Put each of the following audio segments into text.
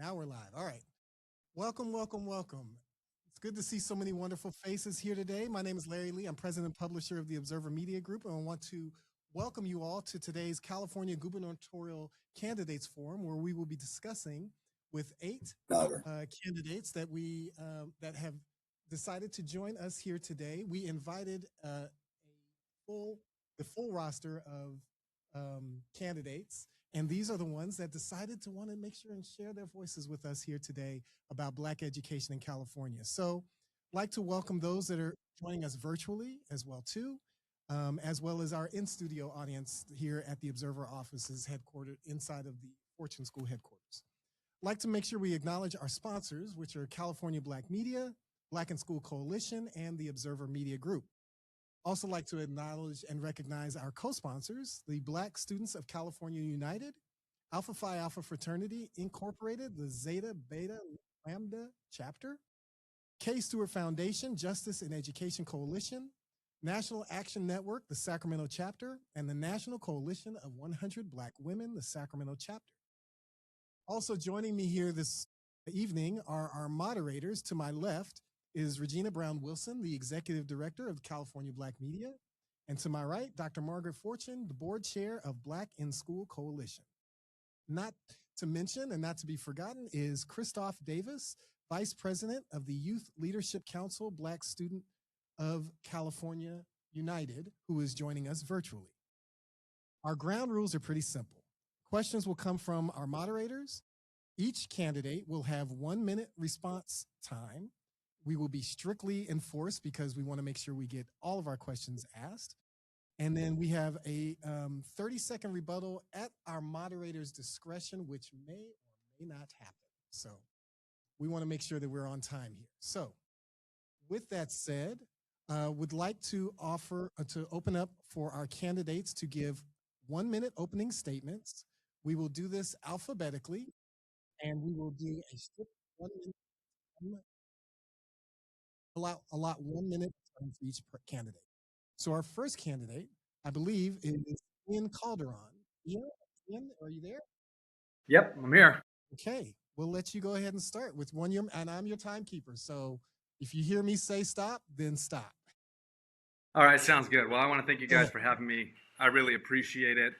Now we're live. All right. Welcome, welcome, welcome. It's good to see so many wonderful faces here today. My name is Larry Lee. I'm president and publisher of the Observer Media Group, and I want to welcome you all to today's California Gubernatorial Candidates Forum, where we will be discussing with 8 candidates that that have decided to join us here today. We invited the full roster of candidates. And these are the ones that decided to want to make sure and share their voices with us here today about Black education in California. So I'd like to welcome those that are joining us virtually as well as our in-studio audience here at the Observer offices headquartered inside of the Fortune School headquarters. I'd like to make sure we acknowledge our sponsors, which are California Black Media, Black in School Coalition, and the Observer Media Group. Also like to acknowledge and recognize our co-sponsors, the Black Students of California United, Alpha Phi Alpha Fraternity Incorporated, the Zeta Beta Lambda Chapter, K. Stewart Foundation, Justice and Education Coalition, National Action Network, the Sacramento Chapter, and the National Coalition of 100 Black Women, the Sacramento Chapter. Also joining me here this evening are our moderators. To my left is Regina Brown Wilson, the Executive Director of California Black Media. And to my right, Dr. Margaret Fortune, the Board Chair of Black in School Coalition. Not to mention and not to be forgotten is Christoph Davis, Vice President of the Youth Leadership Council, Black Student of California United, who is joining us virtually. Our ground rules are pretty simple. Questions will come from our moderators. Each candidate will have 1 minute response time. We will be strictly enforced because we want to make sure we get all of our questions asked. And then we have a 30-second rebuttal at our moderator's discretion, which may or may not happen. So we want to make sure that we're on time here. So with that said, would like to open up for our candidates to give 1 minute opening statements. We will do this alphabetically, and we will do a strict 1 minute. Allot 1 minute for each candidate. So our first candidate, I believe, is Ian Calderon. Ian, are you there? Yep, I'm here. Okay, we'll let you go ahead and start with 1 year, and I'm your timekeeper. So if you hear me say stop, then stop. All right, sounds good. Well, I want to thank you guys for having me. I really appreciate it.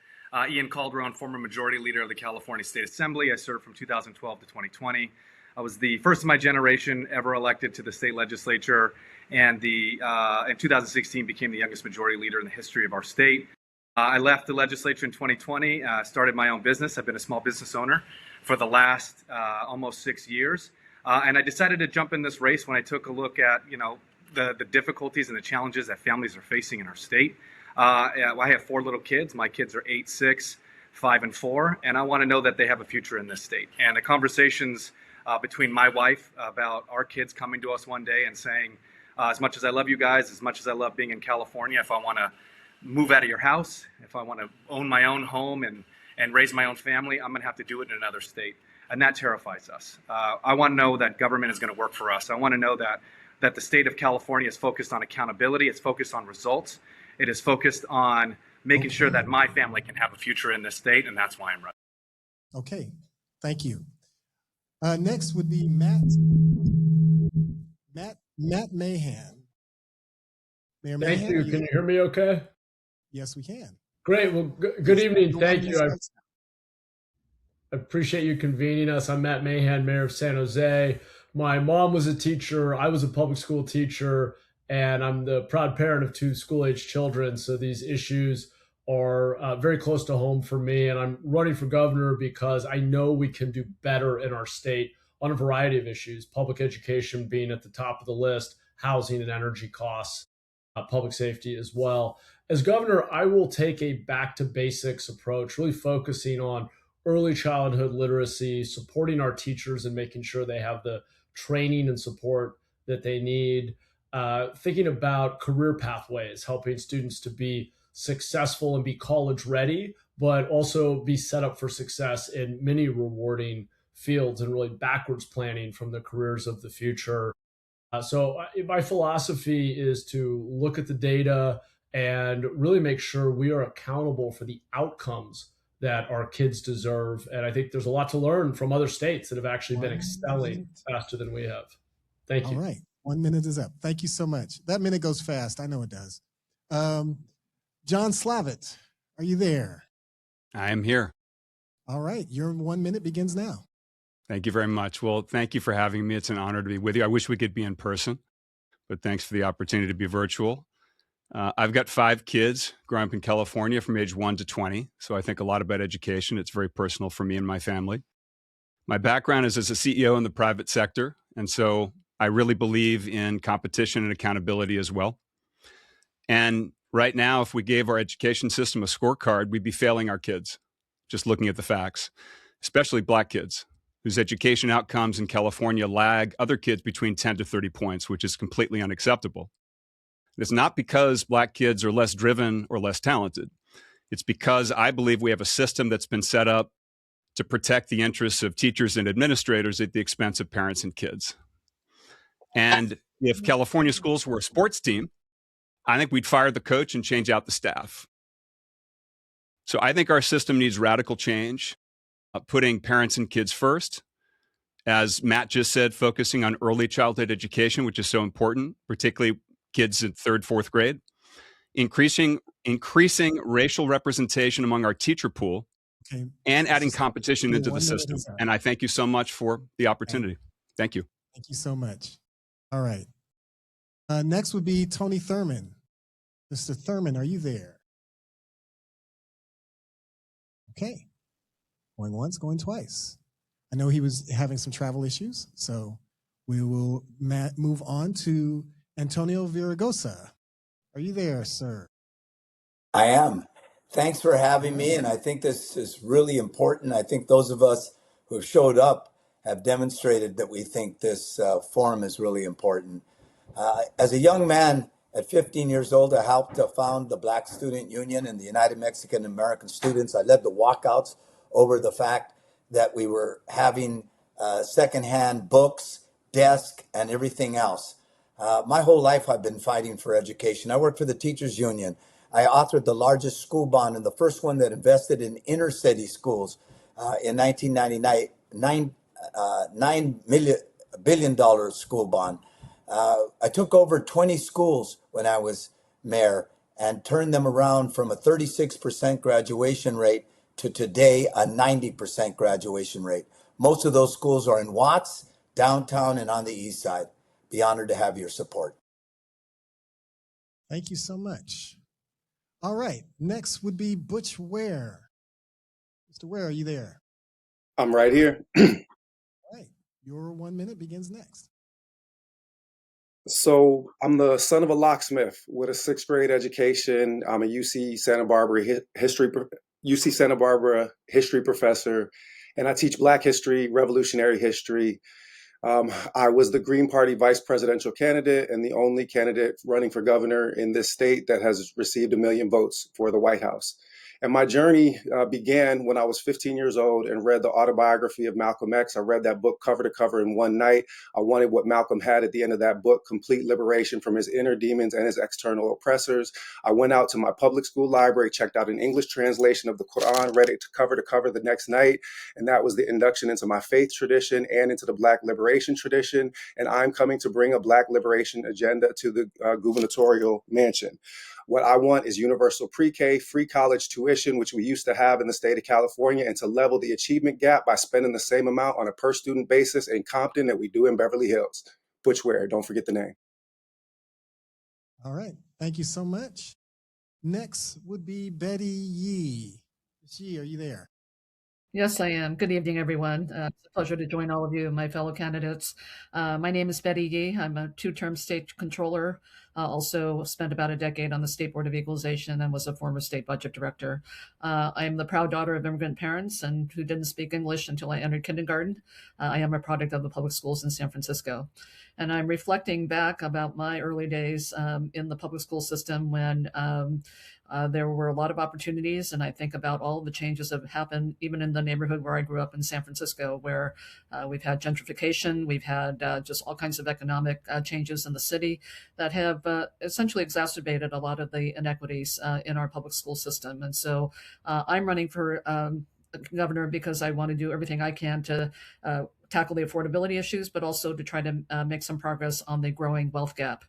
Ian Calderon, former Majority Leader of the California State Assembly. I served from 2012 to 2020. I was the first of my generation ever elected to the state legislature, and in 2016 became the youngest majority leader in the history of our state. I left the legislature in 2020, started my own business. I've been a small business owner for the last almost 6 years, and I decided to jump in this race when I took a look at the difficulties and the challenges that families are facing in our state. I have 4 little kids. My kids are 8, 6, 5, and 4, and I want to know that they have a future in this state. And the conversations between my wife about our kids coming to us one day and saying, as much as I love you guys, as much as I love being in California, if I want to move out of your house, if I want to own my own home and raise my own family, I'm going to have to do it in another state. And that terrifies us. I want to know that government is going to work for us. I want to know that the state of California is focused on accountability. It's focused on results. It is focused on making sure that my family can have a future in this state, and that's why I'm running. Okay, thank you. Next would be Matt Mahan. Mayor Thank Mahan, you. Can you hear me okay? Yes, we can. Great. Well, good evening. Thank you. I appreciate you convening us. I'm Matt Mahan, Mayor of San Jose. My mom was a teacher. I was a public school teacher, and I'm the proud parent of 2 school-age children. So these issues are very close to home for me. And I'm running for governor because I know we can do better in our state on a variety of issues, public education being at the top of the list, housing and energy costs, public safety as well. As governor, I will take a back to basics approach, really focusing on early childhood literacy, supporting our teachers and making sure they have the training and support that they need, thinking about career pathways, helping students to be successful and be college ready, but also be set up for success in many rewarding fields and really backwards planning from the careers of the future. So my philosophy is to look at the data and really make sure we are accountable for the outcomes that our kids deserve. And I think there's a lot to learn from other states that have actually been 1 excelling minute. faster than we have. Thank All you. right. 1 minute is up. Thank you so much. That minute goes fast. I know it does. John Slavitt, are you there? I am here. All right. Your 1 minute begins now. Thank you very much. Well, thank you for having me. It's an honor to be with you. I wish we could be in person, but thanks for the opportunity to be virtual. I've got 5 kids growing up in California from age 1 to 20. So I think a lot about education. It's very personal for me and my family. My background is as a CEO in the private sector. And so I really believe in competition and accountability as well. And right now, if we gave our education system a scorecard, we'd be failing our kids, just looking at the facts, especially Black kids, whose education outcomes in California lag other kids between 10 to 30 points, which is completely unacceptable. It's not because Black kids are less driven or less talented. It's because I believe we have a system that's been set up to protect the interests of teachers and administrators at the expense of parents and kids. And if California schools were a sports team, I think we'd fire the coach and change out the staff. So I think our system needs radical change, putting parents and kids first. As Matt just said, focusing on early childhood education, which is so important, particularly kids in 3rd, 4th grade. Increasing racial representation among our teacher pool, Okay. and adding competition into the 1 minute system. is up. And I thank you so much for the opportunity. Thank you. Thank you so much. All right. Next would be Tony Thurman. Mr. Thurman, are you there? Okay. Going once, going twice. I know he was having some travel issues, so we will move on to Antonio Viragosa. Are you there, sir? I am. Thanks for having me, and I think this is really important. I think those of us who have showed up have demonstrated that we think this forum is really important. As a young man, at 15 years old, I helped to found the Black Student Union and the United Mexican American Students. I led the walkouts over the fact that we were having secondhand books, desk, and everything else. My whole life I've been fighting for education. I worked for the Teachers Union. I authored the largest school bond and the first one that invested in inner city schools in 1999, $9 billion school bond. I took over 20 schools when I was mayor and turned them around from a 36% graduation rate to today a 90% graduation rate. Most of those schools are in Watts, downtown, and on the east side. Be honored to have your support. Thank you so much. All right. Next would be Butch Ware. Mr. Ware, are you there? I'm right here. All right. Your 1 minute begins next. So I'm the son of a locksmith with a 6th grade education. I'm a UC Santa Barbara history professor, and I teach Black history, revolutionary history. I was the Green Party vice presidential candidate and the only candidate running for governor in this state that has received 1 million votes for the White House. And my journey began when I was 15 years old and read the autobiography of Malcolm X. I read that book cover to cover in one night. I wanted what Malcolm had at the end of that book, complete liberation from his inner demons and his external oppressors. I went out to my public school library, checked out an English translation of the Quran, read it to cover the next night. And that was the induction into my faith tradition and into the Black liberation tradition. And I'm coming to bring a Black liberation agenda to the gubernatorial mansion. What I want is universal pre-K, free college tuition, which we used to have in the state of California, and to level the achievement gap by spending the same amount on a per student basis in Compton that we do in Beverly Hills. Butch Ware, don't forget the name. All right. Thank you so much. Next would be Betty Yee. Ms. Yee, are you there? Yes, I am. Good evening, everyone. It's a pleasure to join all of you, my fellow candidates. My name is Betty Yee. I'm a 2-term state controller. Also spent about a decade on the State Board of Equalization and was a former state budget director. I am the proud daughter of immigrant parents and who didn't speak English until I entered kindergarten. I am a product of the public schools in San Francisco. And I'm reflecting back about my early days in the public school system when There were a lot of opportunities, and I think about all the changes that have happened, even in the neighborhood where I grew up in San Francisco, where we've had gentrification, we've had just all kinds of economic changes in the city that have essentially exacerbated a lot of the inequities in our public school system. And so I'm running for governor because I want to do everything I can to tackle the affordability issues, but also to try to make some progress on the growing wealth gap.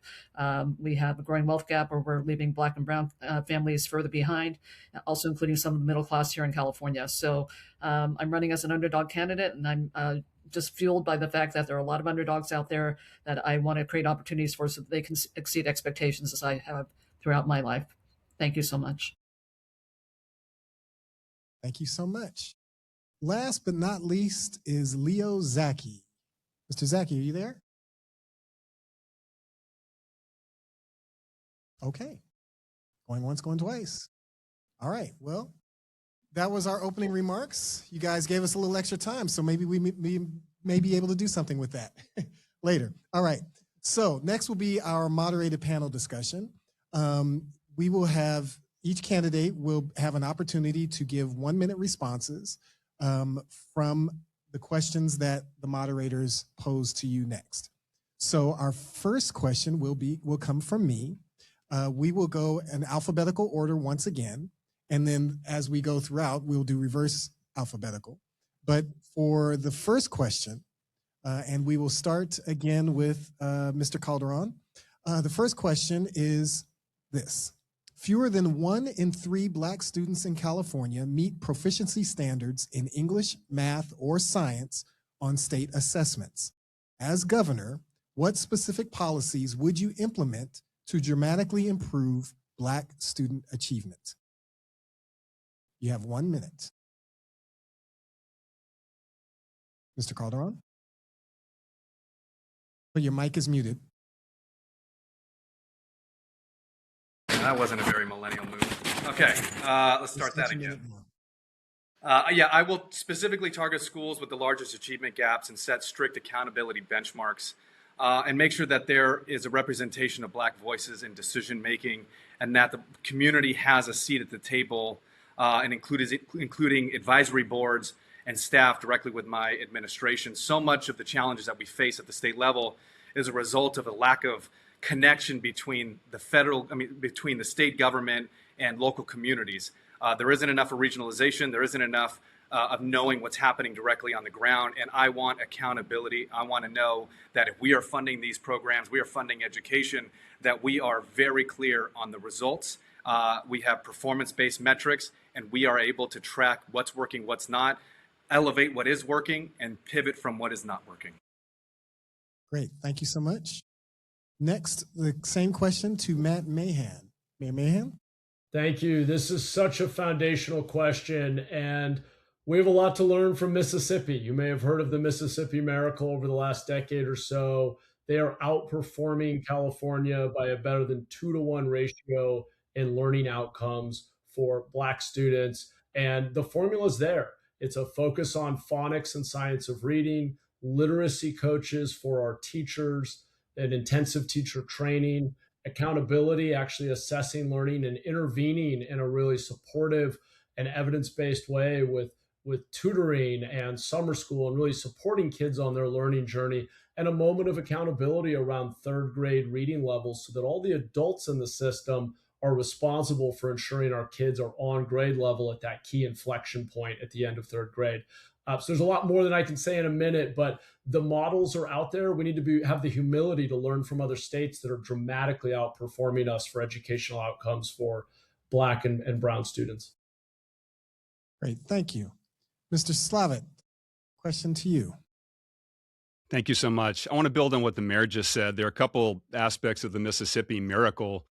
We have a growing wealth gap where we're leaving Black and Brown families further behind, also including some of the middle class here in California. So I'm running as an underdog candidate, and I'm just fueled by the fact that there are a lot of underdogs out there that I want to create opportunities for so that they can exceed expectations as I have throughout my life. Thank you so much. Thank you so much. Last but not least is Leo Zaki. Mr. Zaki, are you there? Okay. Going once, going twice. All right. Well, that was our opening remarks. You guys gave us a little extra time, so maybe we may be able to do something with that later. All right. So next will be our moderated panel discussion. We will have, each candidate will have an opportunity to give 1-minute responses from the questions that the moderators pose to you next. So our first question will come from me. We will go in alphabetical order once again, and then as we go throughout, we'll do reverse alphabetical. But for the first question, and we will start again with Mr. Calderon. The first question is this. Fewer than 1 in 3 Black students in California meet proficiency standards in English, math, or science on state assessments. As governor, what specific policies would you implement to dramatically improve Black student achievement? You have 1 minute. Mr. Calderon? Oh, your mic is muted. That wasn't a very millennial move. Okay, let's start that again. Yeah, I will specifically target schools with the largest achievement gaps and set strict accountability benchmarks and make sure that there is a representation of Black voices in decision making and that the community has a seat at the table and including advisory boards and staff directly with my administration. So much of the challenges that we face at the state level is a result of a lack of connection between between the state government and local communities. There isn't enough of regionalization. There isn't enough of knowing what's happening directly on the ground. And I want accountability. I want to know that if we are funding these programs, we are funding education, that we are very clear on the results. We have performance-based metrics, and we are able to track what's working, what's not, elevate what is working, and pivot from what is not working. Great. Thank you so much. Next, the same question to Matt Mahan. Mayor Mahan? Thank you. This is such a foundational question, and we have a lot to learn from Mississippi. You may have heard of the Mississippi Miracle over the last decade or so. They are outperforming California by a better than 2-to-1 ratio in learning outcomes for Black students. And the formula is there. It's a focus on phonics and science of reading, literacy coaches for our teachers, and intensive teacher training, accountability, actually assessing learning and intervening in a really supportive and evidence-based way with tutoring and summer school and really supporting kids on their learning journey, and a moment of accountability around 3rd grade reading levels so that all the adults in the system are responsible for ensuring our kids are on grade level at that key inflection point at the end of 3rd grade. So there's a lot more than I can say in a minute, but the models are out there. We need to have the humility to learn from other states that are dramatically outperforming us for educational outcomes for Black and Brown students. Great, thank you. Mr. Slavitt, question to you. Thank you so much. I want to build on what the mayor just said. There are a couple aspects of the Mississippi Miracle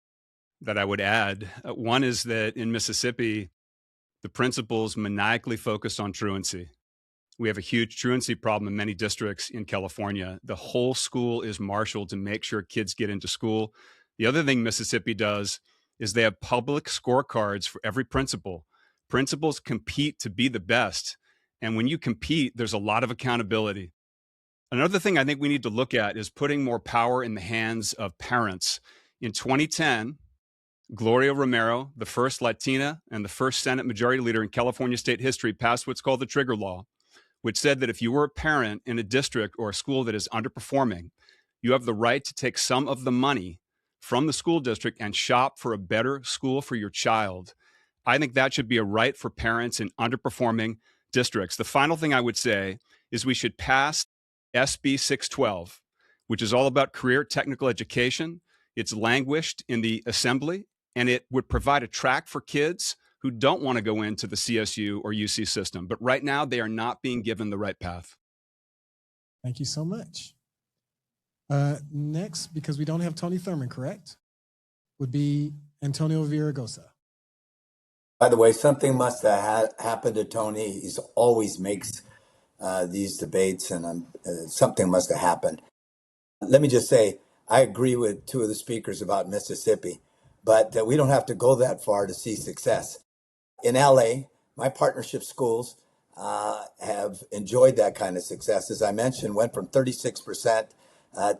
that I would add. One is that in Mississippi, the principals maniacally focused on truancy. We have a huge truancy problem in many districts in California. The whole school is marshaled to make sure kids get into school. The other thing Mississippi does is they have public scorecards for every principal. Principals compete to be the best. And when you compete, there's a lot of accountability. Another thing I think we need to look at is putting more power in the hands of parents. In 2010, Gloria Romero, the first Latina and the first Senate Majority Leader in California state history, passed what's called the trigger law, which said that if you were a parent in a district or a school that is underperforming, you have the right to take some of the money from the school district and shop for a better school for your child. I think that should be a right for parents in underperforming districts. The final thing I would say is we should pass SB 612, which is all about career technical education. It's languished in the assembly, and it would provide a track for kids who don't want to go into the CSU or UC system. But right now, they are not being given the right path. Thank you so much. Next, because we don't have Tony Thurmond, correct, would be Antonio Villaraigosa. By the way, something must have happened to Tony. He always makes these debates, and something must have happened. Let me just say, I agree with two of the speakers about Mississippi, but we don't have to go that far to see success. In LA, my partnership schools have enjoyed that kind of success. As I mentioned, went from 36%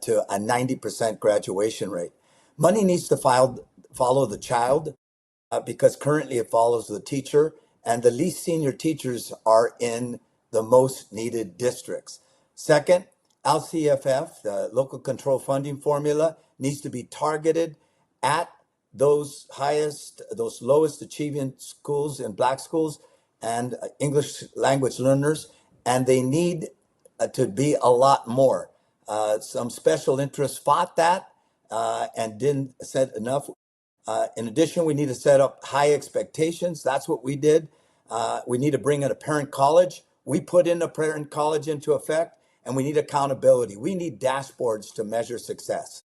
to a 90% graduation rate. Money needs to follow the child because currently it follows the teacher, and the least senior teachers are in the most needed districts. Second, LCFF, the local control funding formula, needs to be targeted at those lowest achieving schools and Black schools and English language learners, and they need to be a lot more. Some special interests fought that and didn't set enough. In addition, we need to set up high expectations. That's what we did. We need to bring in a parent college. We put in a parent college into effect, and we need accountability. We need dashboards to measure success.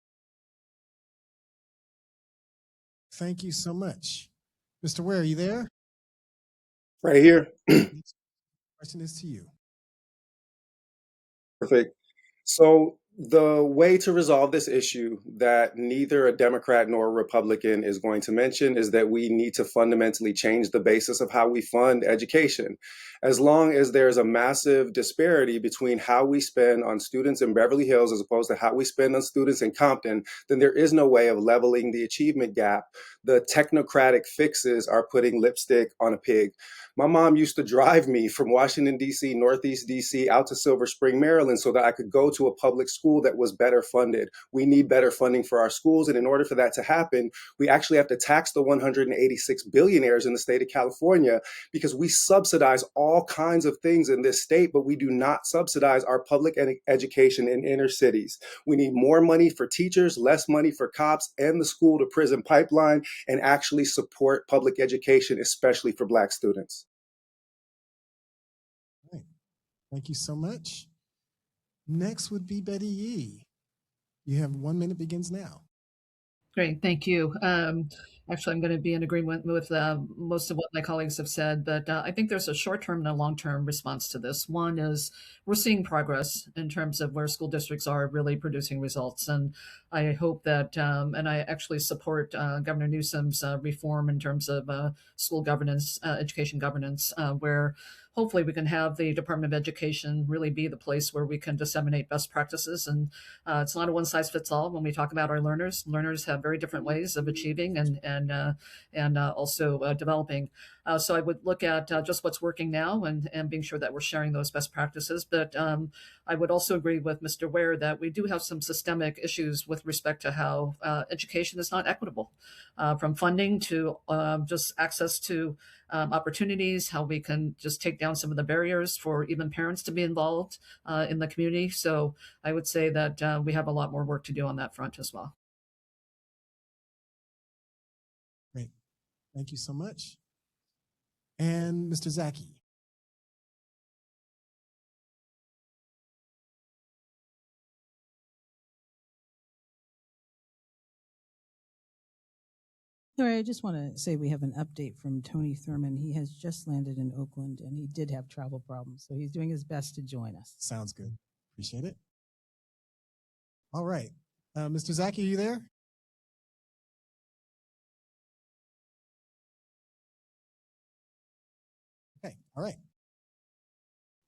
Thank you so much. Mr. Ware, are you there? Right here. Question is to you. Perfect. So the way to resolve this issue that neither a Democrat nor a Republican is going to mention is that we need to fundamentally change the basis of how we fund education. As long as there's a massive disparity between how we spend on students in Beverly Hills as opposed to how we spend on students in Compton, then there is no way of leveling the achievement gap. The technocratic fixes are putting lipstick on a pig. My mom used to drive me from Washington, D.C., Northeast D.C., out to Silver Spring, Maryland, so that I could go to a public school that was better funded. We need better funding for our schools. And in order for that to happen, we actually have to tax the 186 billionaires in the state of California because we subsidize all kinds of things in this state, but we do not subsidize our public education in inner cities. We need more money for teachers, less money for cops, and the school to prison pipeline, and actually support public education, especially for Black students. Thank you so much. Next would be Betty Yee. You have 1 minute begins now. Great, thank you. Actually, I'm going to be in agreement with most of what my colleagues have said, but I think there's a short-term and a long-term response to this. One is we're seeing progress in terms of where school districts are really producing results, and I hope that, and I actually support Governor Newsom's reform in terms of school governance, education governance, where hopefully we can have the Department of Education really be the place where we can disseminate best practices. And it's not a one size fits all when we talk about our learners. Learners have very different ways of achieving and also developing. So I would look at just what's working now and being sure that we're sharing those best practices. But I would also agree with Mr. Ware that we do have some systemic issues with respect to how education is not equitable, from funding to just access to opportunities, how we can just take down some of the barriers for even parents to be involved in the community. So I would say that we have a lot more work to do on that front as well. Great. Thank you so much. And Mr. Zaki. Sorry, I just want to say we have an update from Tony Thurmond. He has just landed in Oakland, and he did have travel problems, so he's doing his best to join us. Sounds good. Appreciate it. All right. Mr. Zaki, are you there? Okay. All right.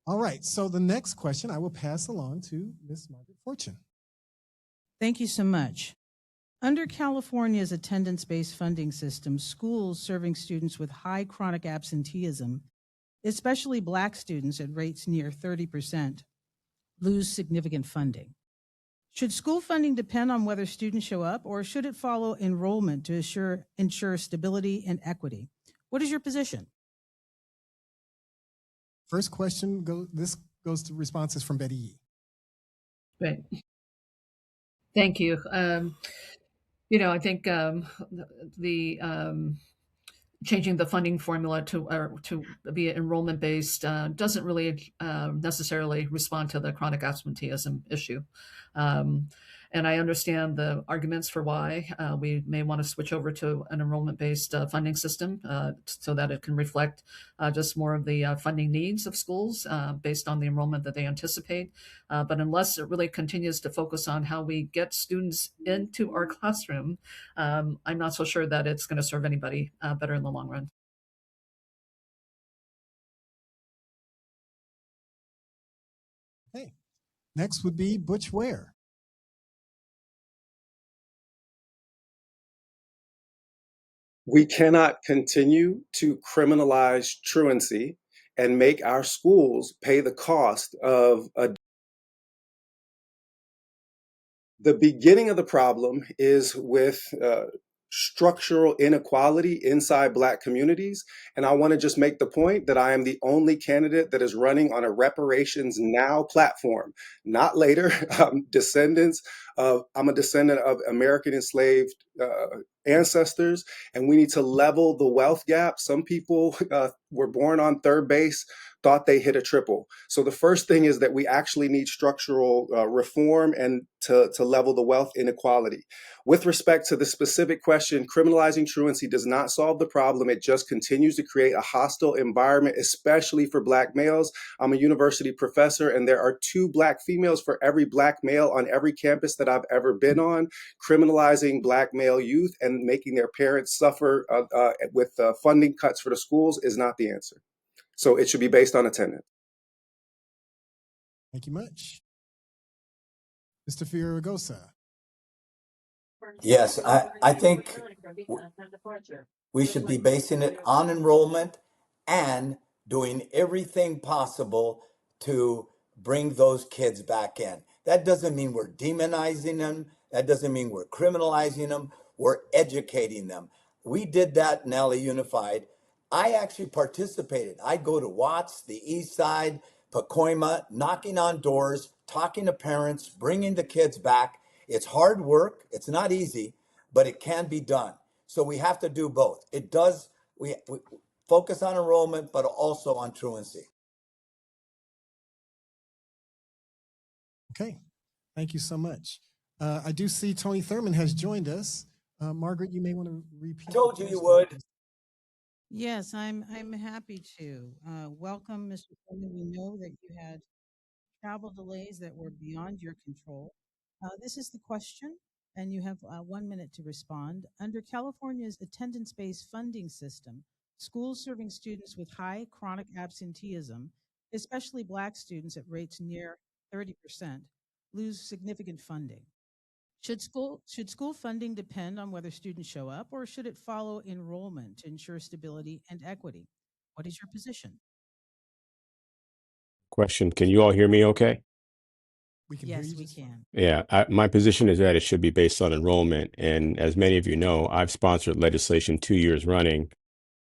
All right. So the next question I will pass along to Ms. Margaret Fortune. Thank you so much. Under California's attendance-based funding system, schools serving students with high chronic absenteeism, especially Black students at rates near 30%, lose significant funding. Should school funding depend on whether students show up, or should it follow enrollment to ensure stability and equity? What is your position? First question, this goes to responses from Betty Yee. Great. Thank you. I think the changing the funding formula to be enrollment based doesn't really necessarily respond to the chronic absenteeism issue. And I understand the arguments for why we may want to switch over to an enrollment based funding system so that it can reflect just more of the funding needs of schools based on the enrollment that they anticipate. But unless it really continues to focus on how we get students into our classroom, I'm not so sure that it's going to serve anybody better in the long run. Okay. Next would be Butch Ware. We cannot continue to criminalize truancy and make our schools pay the cost of the beginning of the problem is with structural inequality inside Black communities. And I want to just make the point that I am the only candidate that is running on a reparations now platform, not later. I'm a descendant of American enslaved ancestors, and we need to level the wealth gap. Some people were born on third base, thought they hit a triple. So the first thing is that we actually need structural reform and to level the wealth inequality. With respect to the specific question, criminalizing truancy does not solve the problem. It just continues to create a hostile environment, especially for Black males. I'm a university professor, and there are 2 Black females for every Black male on every campus that I've ever been on. Criminalizing Black male youth and making their parents suffer with funding cuts for the schools is not the answer. So it should be based on attendance. Thank you much. Mr. Fierragosa. Yes, I think we should be basing it on enrollment and doing everything possible to bring those kids back in. That doesn't mean we're demonizing them. That doesn't mean we're criminalizing them. We're educating them. We did that in LA Unified. I actually participated. I'd go to Watts, the East Side, Pacoima, knocking on doors, talking to parents, bringing the kids back. It's hard work. It's not easy, but it can be done. So we have to do both. It does. We focus on enrollment, but also on truancy. Okay. Thank you so much. I do see Tony Thurman has joined us. Margaret, you may want to repeat. I told you you would. Yes, I'm happy to. Welcome, Mr. Thurman. We know that you had travel delays that were beyond your control. This is the question, and you have 1 minute to respond. Under California's attendance-based funding system, schools serving students with high chronic absenteeism, especially Black students at rates near 30%, lose significant funding. Should school funding depend on whether students show up, or should it follow enrollment to ensure stability and equity? What is your position? Question. Can you all hear me okay? We can hear Yes, you we just fine. can. Yeah, my position is that it should be based on enrollment. And as many of you know, I've sponsored legislation 2 years running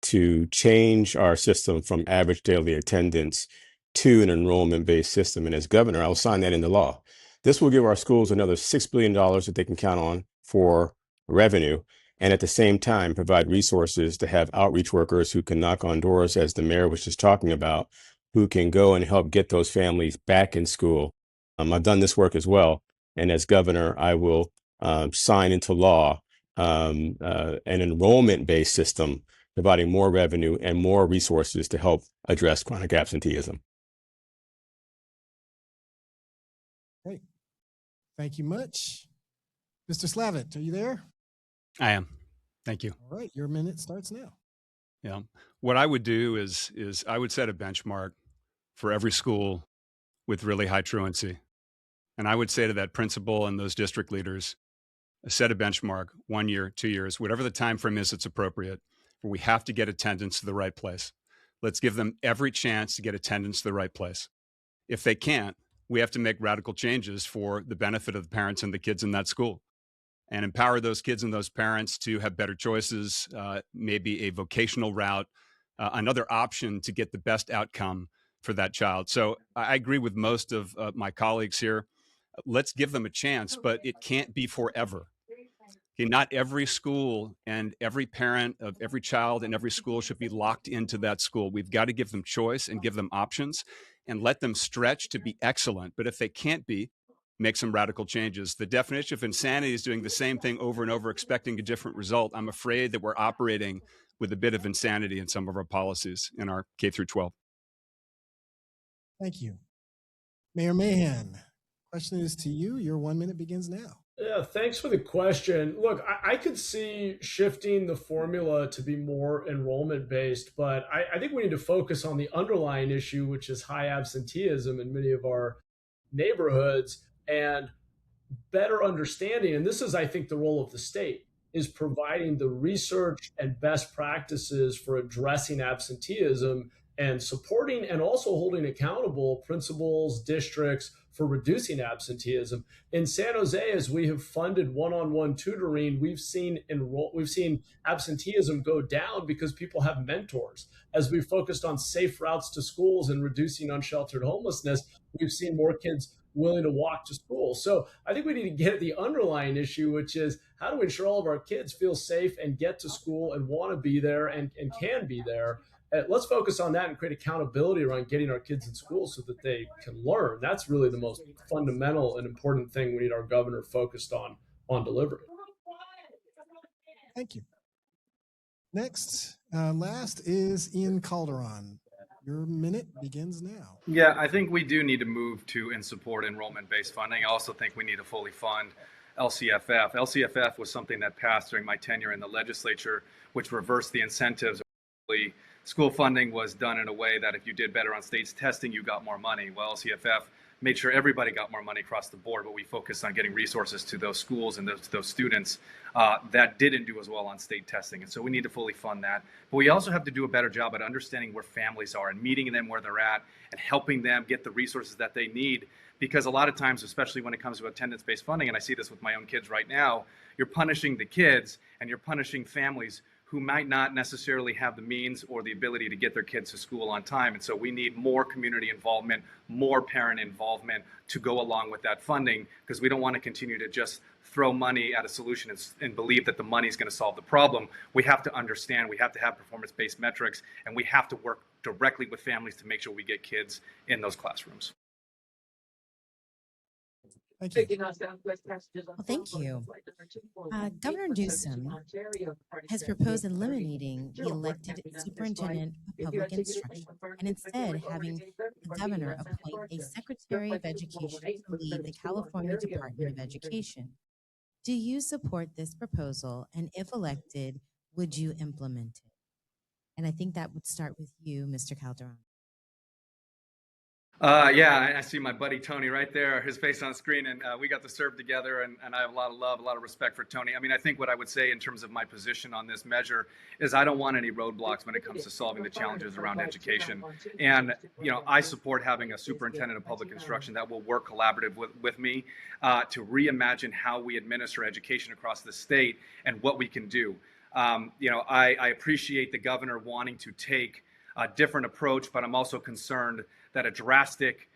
to change our system from average daily attendance to an enrollment-based system. And as governor, I'll sign that into law. This will give our schools another $6 billion that they can count on for revenue, and at the same time provide resources to have outreach workers who can knock on doors, as the mayor was just talking about, who can go and help get those families back in school. I've done this work as well. And as governor, I will sign into law an enrollment-based system, providing more revenue and more resources to help address chronic absenteeism. Great. Thank you much. Mr. Slavitt, are you there? I am. Thank you. All right, your minute starts now. Yeah. What I would do is I would set a benchmark for every school with really high truancy. And I would say to that principal and those district leaders, set a benchmark, 1 year, 2 years, whatever the time frame is that's appropriate, where we have to get attendance to the right place. Let's give them every chance to get attendance to the right place. If they can't, we have to make radical changes for the benefit of the parents and the kids in that school, and empower those kids and those parents to have better choices, maybe a vocational route, another option to get the best outcome for that child. So I agree with most of my colleagues here. Let's give them a chance, but it can't be forever. Okay, not every school and every parent of every child in every school should be locked into that school. We've got to give them choice and give them options and let them stretch to be excellent. But if they can't be, make some radical changes. The definition of insanity is doing the same thing over and over, expecting a different result. I'm afraid that we're operating with a bit of insanity in some of our policies in our K through 12. Thank you. Mayor Mahan, question is to you. Your 1 minute begins now. Yeah, thanks for the question. Look, I could see shifting the formula to be more enrollment based, but I think we need to focus on the underlying issue, which is high absenteeism in many of our neighborhoods, and better understanding. And this is, I think, the role of the state, is providing the research and best practices for addressing absenteeism and supporting and also holding accountable principals, districts for reducing absenteeism. In San Jose, as we have funded one-on-one tutoring, we've seen absenteeism go down because people have mentors. As we focused on safe routes to schools and reducing unsheltered homelessness, we've seen more kids willing to walk to school. So I think we need to get at the underlying issue, which is how do we ensure all of our kids feel safe and get to school and want to be there and can be there. Let's focus on that and create accountability around getting our kids in school so that they can learn. That's really the most fundamental and important thing we need our governor focused on delivering. Thank you. Next, last is Ian Calderon. Your minute begins now. Yeah, I think we do need to move to and support enrollment-based funding. I also think we need to fully fund LCFF. LCFF was something that passed during my tenure in the legislature, which reversed the incentives. School funding was done in a way that if you did better on states testing, you got more money. Well, LCFF made sure everybody got more money across the board, but we focused on getting resources to those schools and those students that didn't do as well on state testing. And so we need to fully fund that. But we also have to do a better job at understanding where families are and meeting them where they're at and helping them get the resources that they need. Because a lot of times, especially when it comes to attendance-based funding, and I see this with my own kids right now, you're punishing the kids and you're punishing families who might not necessarily have the means or the ability to get their kids to school on time. And so we need more community involvement, more parent involvement to go along with that funding, because we don't want to continue to just throw money at a solution and believe that the money is going to solve the problem. We have to understand, we have to have performance-based metrics, and we have to work directly with families to make sure we get kids in those classrooms. Thank you. Well, thank you. Governor Newsom has proposed eliminating the elected superintendent of public instruction and instead having the governor appoint a secretary of education to lead the California Department of Education. Do you support this proposal? And if elected, would you implement it? And I think that would start with you, Mr. Calderon. Yeah, I see my buddy Tony right there, his face on screen, and we got to serve together, and I have a lot of love, a lot of respect for Tony. I mean, I think what I would say in terms of my position on this measure is I don't want any roadblocks when it comes to solving the challenges around education. And, you know, I support having a superintendent of public instruction that will work collaborative with me to reimagine how we administer education across the state and what we can do. You know, I appreciate the governor wanting to take a different approach, but I'm also concerned that a drastic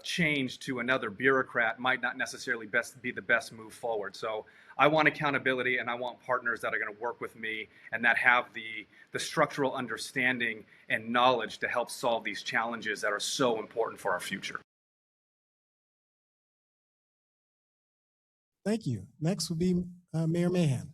change to another bureaucrat might not necessarily be the best move forward. So I want accountability, and I want partners that are going to work with me and that have the structural understanding and knowledge to help solve these challenges that are so important for our future. Thank you. Next will be Mayor Mahan.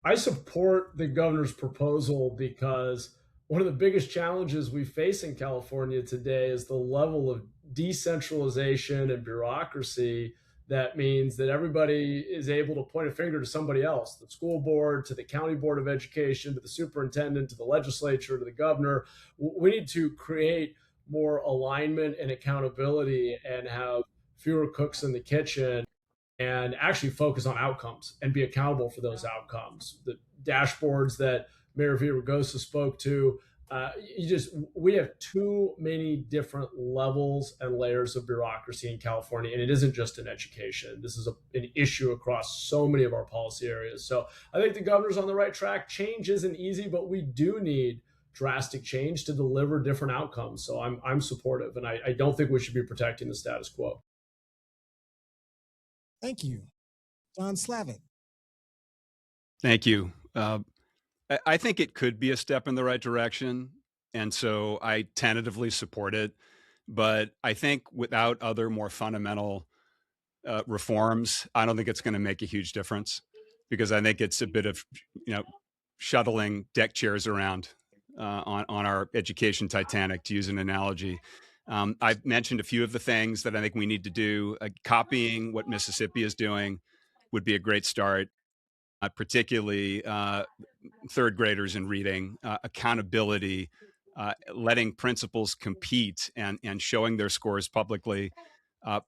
I support the governor's proposal because one of the biggest challenges we face in California today is the level of decentralization and bureaucracy. That means that everybody is able to point a finger to somebody else, the school board, to the county board of education, to the superintendent, to the legislature, to the governor. We need to create more alignment and accountability and have fewer cooks in the kitchen. and actually focus on outcomes and be accountable for those outcomes. The dashboards that Mayor Villaraigosa spoke to, we have too many different levels and layers of bureaucracy in California, and it isn't just in education. This is an issue across so many of our policy areas. So I think the governor's on the right track. Change isn't easy, but we do need drastic change to deliver different outcomes. So I'm supportive, and I don't think we should be protecting the status quo. Thank you. John Slavitt. Thank you. I think it could be a step in the right direction, and so I tentatively support it. But I think without other more fundamental reforms, I don't think it's going to make a huge difference, because I think it's a bit of, shuttling deck chairs around on our education Titanic, to use an analogy. I've mentioned a few of the things that I think we need to do. Copying what Mississippi is doing would be a great start, particularly third graders in reading, accountability, letting principals compete and showing their scores publicly,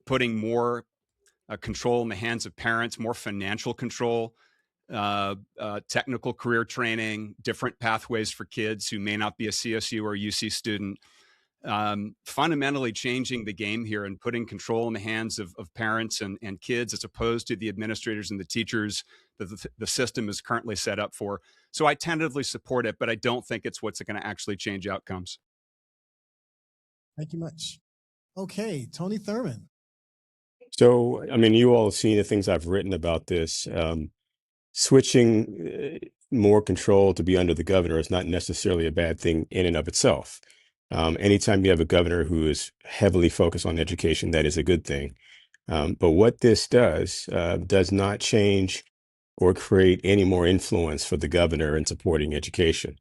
putting more control in the hands of parents, more financial control, technical career training, different pathways for kids who may not be a CSU or UC student. Fundamentally changing the game here and putting control in the hands of parents and kids, as opposed to the administrators and the teachers that the system is currently set up for. So I tentatively support it, but I don't think it's what's going to actually change outcomes. Thank you much. Okay, Tony Thurman. So, I mean, you all have seen the things I've written about this. Switching more control to be under the governor is not necessarily a bad thing in and of itself. Anytime you have a governor who is heavily focused on education, that is a good thing. But what this does not change or create any more influence for the governor in supporting education.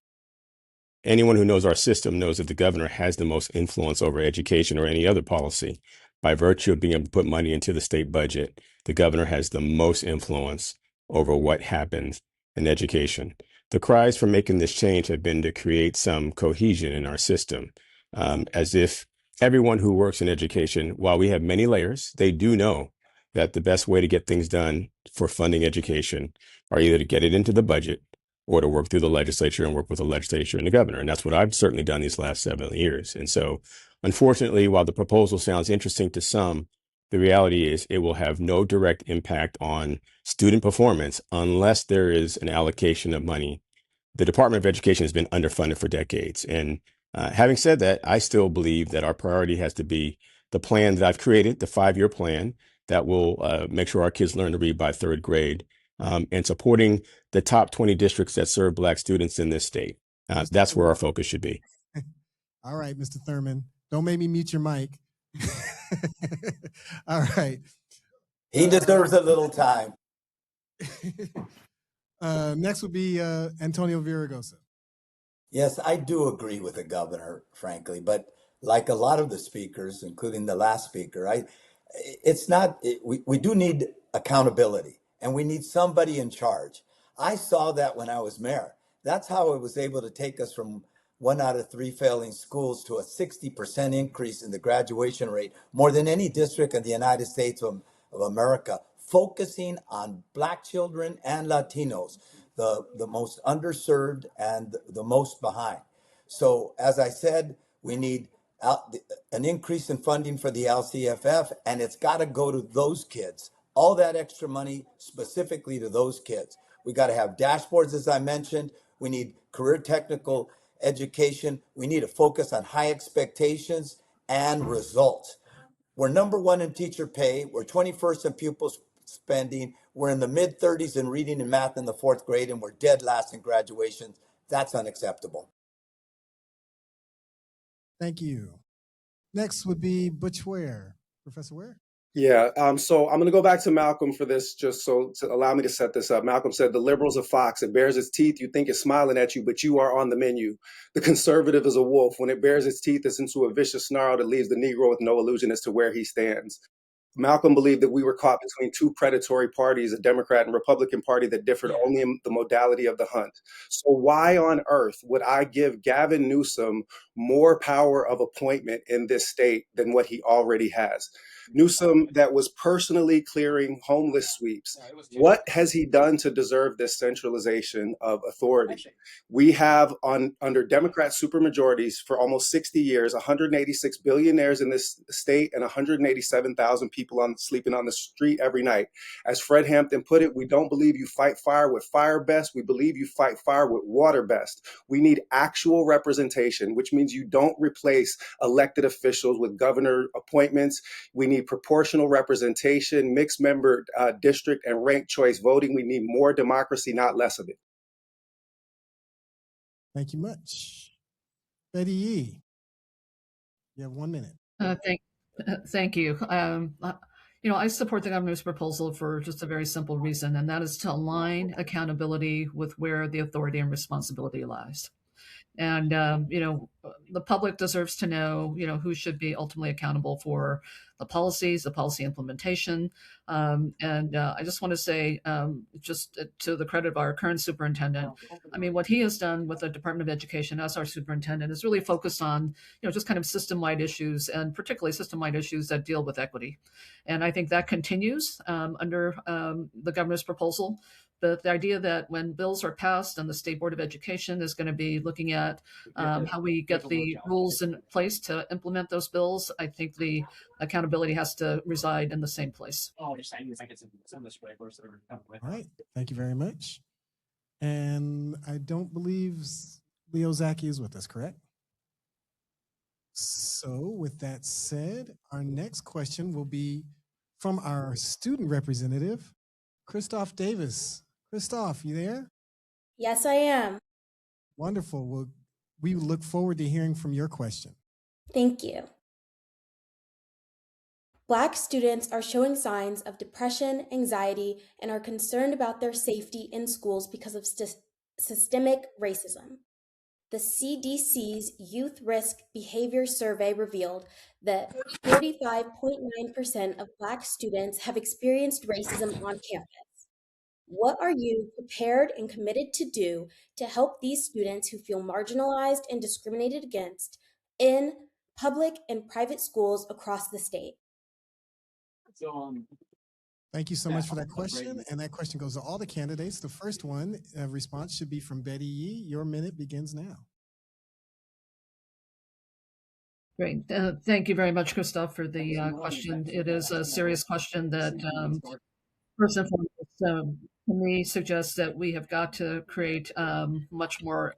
Anyone who knows our system knows that the governor has the most influence over education or any other policy. By virtue of being able to put money into the state budget, the governor has the most influence over what happens in education. The cries for making this change have been to create some cohesion in our system, as if everyone who works in education, while we have many layers, they do know that the best way to get things done for funding education are either to get it into the budget or to work through the legislature and work with the legislature and the governor. And that's what I've certainly done these last 7 years. And so, unfortunately, while the proposal sounds interesting to some, the reality is it will have no direct impact on student performance unless there is an allocation of money. The Department of Education has been underfunded for decades. And having said that, I still believe that our priority has to be the plan that I've created, the 5-year plan that will make sure our kids learn to read by 3rd grade, and supporting the top 20 districts that serve Black students in this state. That's where our focus should be. All right, Mr. Thurman, don't make me mute your mic. All right. He deserves a little time. Next would be Antonio Villaraigosa. Yes, I do agree with the governor, frankly, but like a lot of the speakers, including the last speaker, we do need accountability, and we need somebody in charge. I saw that when I was mayor. That's how it was able to take us from 1 out of 3 failing schools to a 60% increase in the graduation rate, more than any district in the United States of America, focusing on Black children and Latinos, the most underserved and the most behind. So as I said, we need an increase in funding for the LCFF, and it's got to go to those kids. All that extra money specifically to those kids. We got to have dashboards, as I mentioned. We need career technical education. We need to focus on high expectations and results. We're number 1 in teacher pay. We're 21st in pupil spending. We're in the mid-30s in reading and math in the 4th grade, and we're dead last in graduations. That's unacceptable. Thank you. Next would be Butch Ware. Professor Ware? Yeah, so I'm going to go back to Malcolm for this, just so to allow me to set this up. Malcolm said, the liberal's a fox. It bares its teeth. You think it's smiling at you, but you are on the menu. The conservative is a wolf. When it bares its teeth, it's into a vicious snarl that leaves the Negro with no illusion as to where he stands. Malcolm believed that we were caught between two predatory parties, a Democrat and Republican Party that differed only in the modality of the hunt. So why on earth would I give Gavin Newsom more power of appointment in this state than what he already has? Newsom, that was personally clearing homeless sweeps. What has he done to deserve this centralization of authority? We have under Democrat supermajorities for almost 60 years, 186 billionaires in this state and 187,000 people sleeping on the street every night. As Fred Hampton put it, we don't believe you fight fire with fire best. We believe you fight fire with water best. We need actual representation, which means you don't replace elected officials with governor appointments. We need proportional representation, mixed member district, and ranked choice voting. We need more democracy, not less of it. Thank you much. Betty Yee, you have 1 minute. Thank you. I support the governor's proposal for just a very simple reason, and that is to align accountability with where the authority and responsibility lies. And the public deserves to know who should be ultimately accountable for the policies, the policy implementation. And I just want to say, just to the credit of our current superintendent, I mean, what he has done with the Department of Education as our superintendent is really focused on just kind of system-wide issues, and particularly system-wide issues that deal with equity. And I think that continues under the governor's proposal. But the idea that when bills are passed and the State Board of Education is going to be looking at how we get the rules in place to implement those bills, I think the accountability has to reside in the same place. All right. Thank you very much. And I don't believe Leo Zaki is with us, correct? So with that said, our next question will be from our student representative, Christoph Davis. Christoph, you there? Yes, I am. Wonderful. Well, we look forward to hearing from your question. Thank you. Black students are showing signs of depression, anxiety, and are concerned about their safety in schools because of systemic racism. The CDC's Youth Risk Behavior Survey revealed that 45.9% of Black students have experienced racism on campus. What are you prepared and committed to do to help these students who feel marginalized and discriminated against in public and private schools across the state? Thank you so much for that question. And that question goes to all the candidates. The first one response should be from Betty Yee. Your minute begins now. Great. Thank you very much, Christoph, for the question. It is a serious question that, first and foremost, to me suggests that we have got to create much more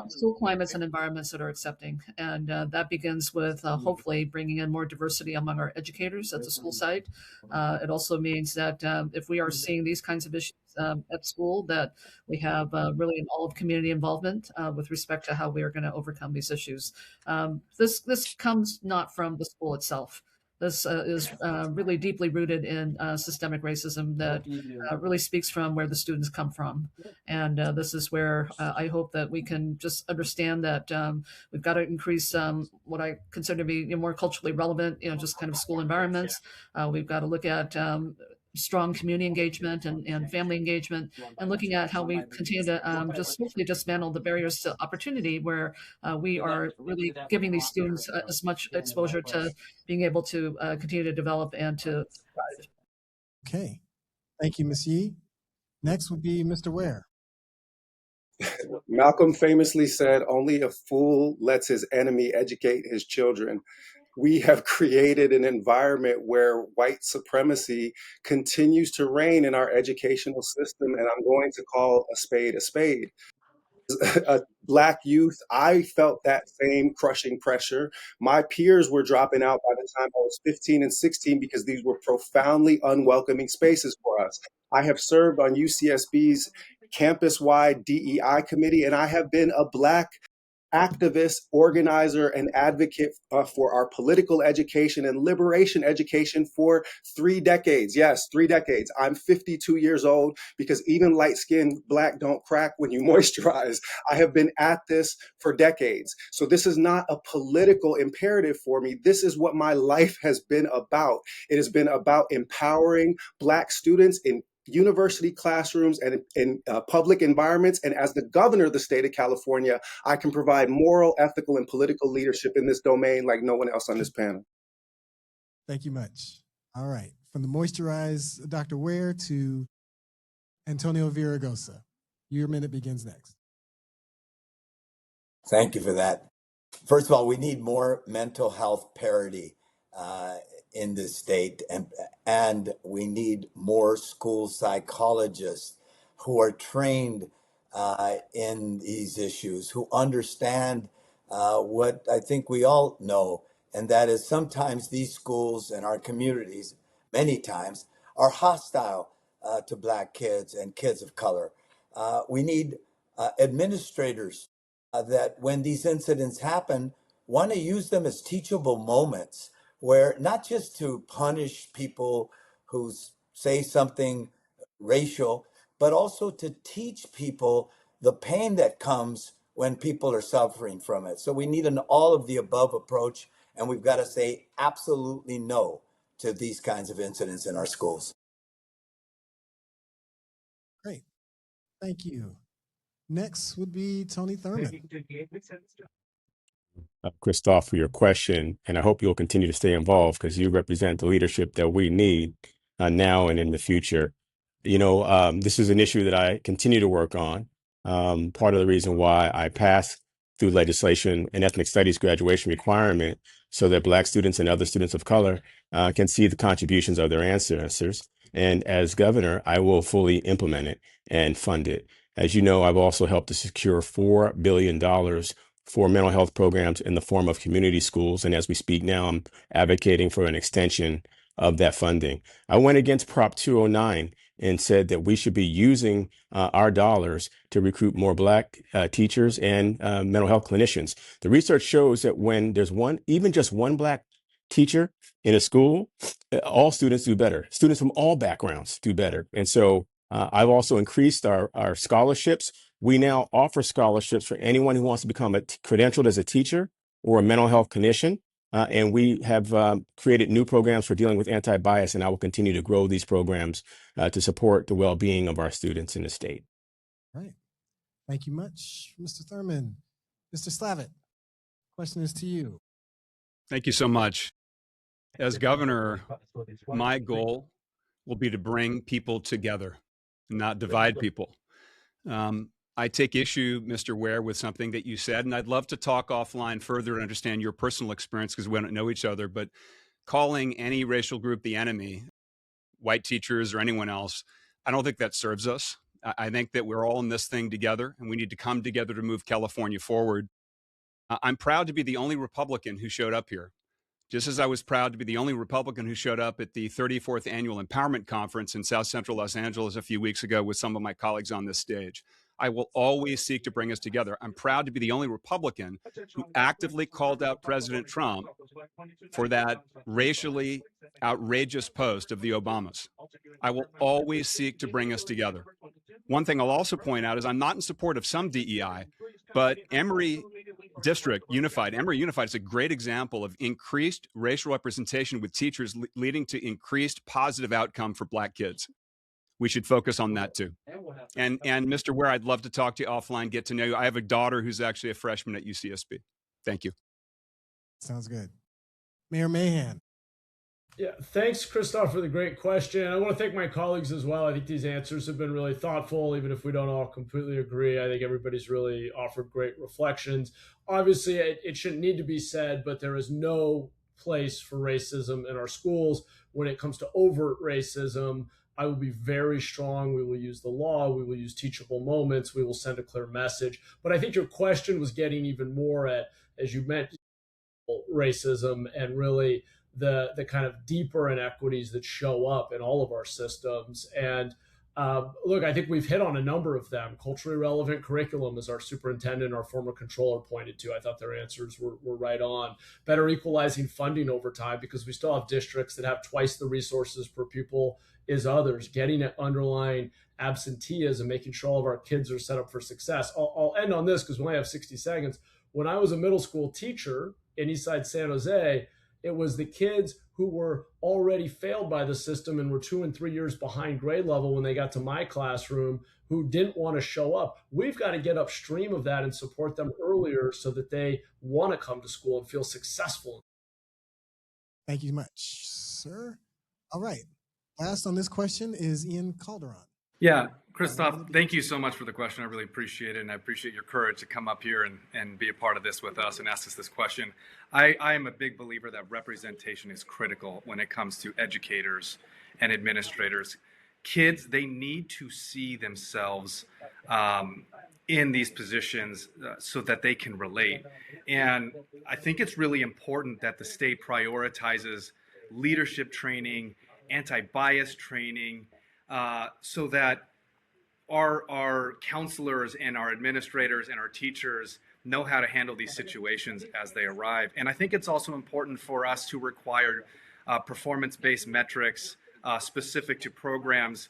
school climates and environments that are accepting. And that begins with hopefully bringing in more diversity among our educators at the school site. It also means that if we are seeing these kinds of issues at school, that we have really an all of community involvement with respect to how we are going to overcome these issues. This comes not from the school itself. This is really deeply rooted in systemic racism that really speaks from where the students come from. And this is where I hope that we can just understand that we've got to increase what I consider to be more culturally relevant, just kind of school environments. We've got to look at strong community engagement and family engagement, and looking at how we continue to just hopefully dismantle the barriers to opportunity where we are really giving these students as much exposure to being able to continue to develop and to thrive. Okay. Thank you, Ms. Yee. Next would be Mr. Ware. Malcolm famously said, "Only a fool lets his enemy educate his children." We have created an environment where white supremacy continues to reign in our educational system, and I'm going to call a spade a spade. A Black youth, I felt that same crushing pressure. My peers were dropping out by the time I was 15 and 16 because these were profoundly unwelcoming spaces for us. I have served on UCSB's campus-wide DEI committee, and I have been a Black activist, organizer, and advocate for our political education and liberation education for 3 decades. Yes, 3 decades. I'm 52 years old because even light-skinned Black don't crack when you moisturize. I have been at this for decades. So this is not a political imperative for me. This is what my life has been about. It has been about empowering Black students in university classrooms and in public environments. And as the governor of the state of California, I can provide moral, ethical, and political leadership in this domain like no one else on this panel. Thank you much. All right. From the moisturized Dr. Ware to Antonio Villaraigosa. Your minute begins next. Thank you for that. First of all, we need more mental health parity in this state, and we need more school psychologists who are trained in these issues, who understand what I think we all know, and that is sometimes these schools and our communities, many times, are hostile to Black kids and kids of color. We need administrators that when these incidents happen, want to use them as teachable moments where not just to punish people who say something racial, but also to teach people the pain that comes when people are suffering from it. So we need an all of the above approach, and we've got to say absolutely no to these kinds of incidents in our schools. Great. Thank you. Next would be Tony Thurman. Christoph, for your question, and I hope you'll continue to stay involved because you represent the leadership that we need now and in the future. This is an issue that I continue to work on. Part of the reason why I passed through legislation an ethnic studies graduation requirement so that Black students and other students of color can see the contributions of their ancestors. And as governor, I will fully implement it and fund it. As you know, I've also helped to secure $4 billion for mental health programs in the form of community schools. And as we speak now, I'm advocating for an extension of that funding. I went against Prop 209 and said that we should be using our dollars to recruit more Black teachers and mental health clinicians. The research shows that when there's even just one Black teacher in a school, all students do better. Students from all backgrounds do better. And so I've also increased our scholarships. We now offer scholarships for anyone who wants to become credentialed as a teacher or a mental health clinician. And we have created new programs for dealing with anti-bias, and I will continue to grow these programs to support the well-being of our students in the state. Right. Thank you much, Mr. Thurman. Mr. Slavitt, question is to you. Thank you so much. As governor, my goal will be to bring people together, not divide people. I take issue, Mr. Ware, with something that you said, and I'd love to talk offline further and understand your personal experience because we don't know each other, but calling any racial group the enemy, white teachers or anyone else, I don't think that serves us. I think that we're all in this thing together, and we need to come together to move California forward. I'm proud to be the only Republican who showed up here, just as I was proud to be the only Republican who showed up at the 34th Annual Empowerment Conference in South Central Los Angeles a few weeks ago with some of my colleagues on this stage. I will always seek to bring us together. I'm proud to be the only Republican who actively called out President Trump for that racially outrageous post of the Obamas. I will always seek to bring us together. One thing I'll also point out is I'm not in support of some DEI, but Emory Unified is a great example of increased racial representation with teachers leading to increased positive outcome for Black kids. We should focus on that too. And Mr. Ware, I'd love to talk to you offline, get to know you. I have a daughter who's actually a freshman at UCSB. Thank you. Sounds good. Mayor Mahan. Yeah, thanks, Christoph, for the great question. I want to thank my colleagues as well. I think these answers have been really thoughtful, even if we don't all completely agree. I think everybody's really offered great reflections. Obviously, it shouldn't need to be said, but there is no place for racism in our schools. When it comes to overt racism, I will be very strong. We will use the law. We will use teachable moments. We will send a clear message. But I think your question was getting even more at, as you mentioned, racism and really the kind of deeper inequities that show up in all of our systems. And Look, I think we've hit on a number of them. Culturally relevant curriculum, as our superintendent, our former controller pointed to. I thought their answers were right on. Better equalizing funding over time, because we still have districts that have twice the resources per pupil as others. Getting at underlying absenteeism, making sure all of our kids are set up for success. I'll end on this because we only have 60 seconds. When I was a middle school teacher in Eastside San Jose, it was the kids who were already failed by the system and were 2 and 3 years behind grade level when they got to my classroom who didn't want to show up. We've got to get upstream of that and support them earlier so that they want to come to school and feel successful. Thank you much, sir. All right. Last on this question is Ian Calderon. Yeah, Christoph, thank you so much for the question. I really appreciate it, and I appreciate your courage to come up here and be a part of this with us and ask us this question. I am a big believer that representation is critical when it comes to educators and administrators. Kids, they need to see themselves in these positions so that they can relate. And I think it's really important that the state prioritizes leadership training, anti-bias training, so that our counselors and our administrators and our teachers know how to handle these situations as they arrive. And I think it's also important for us to require performance-based metrics specific to programs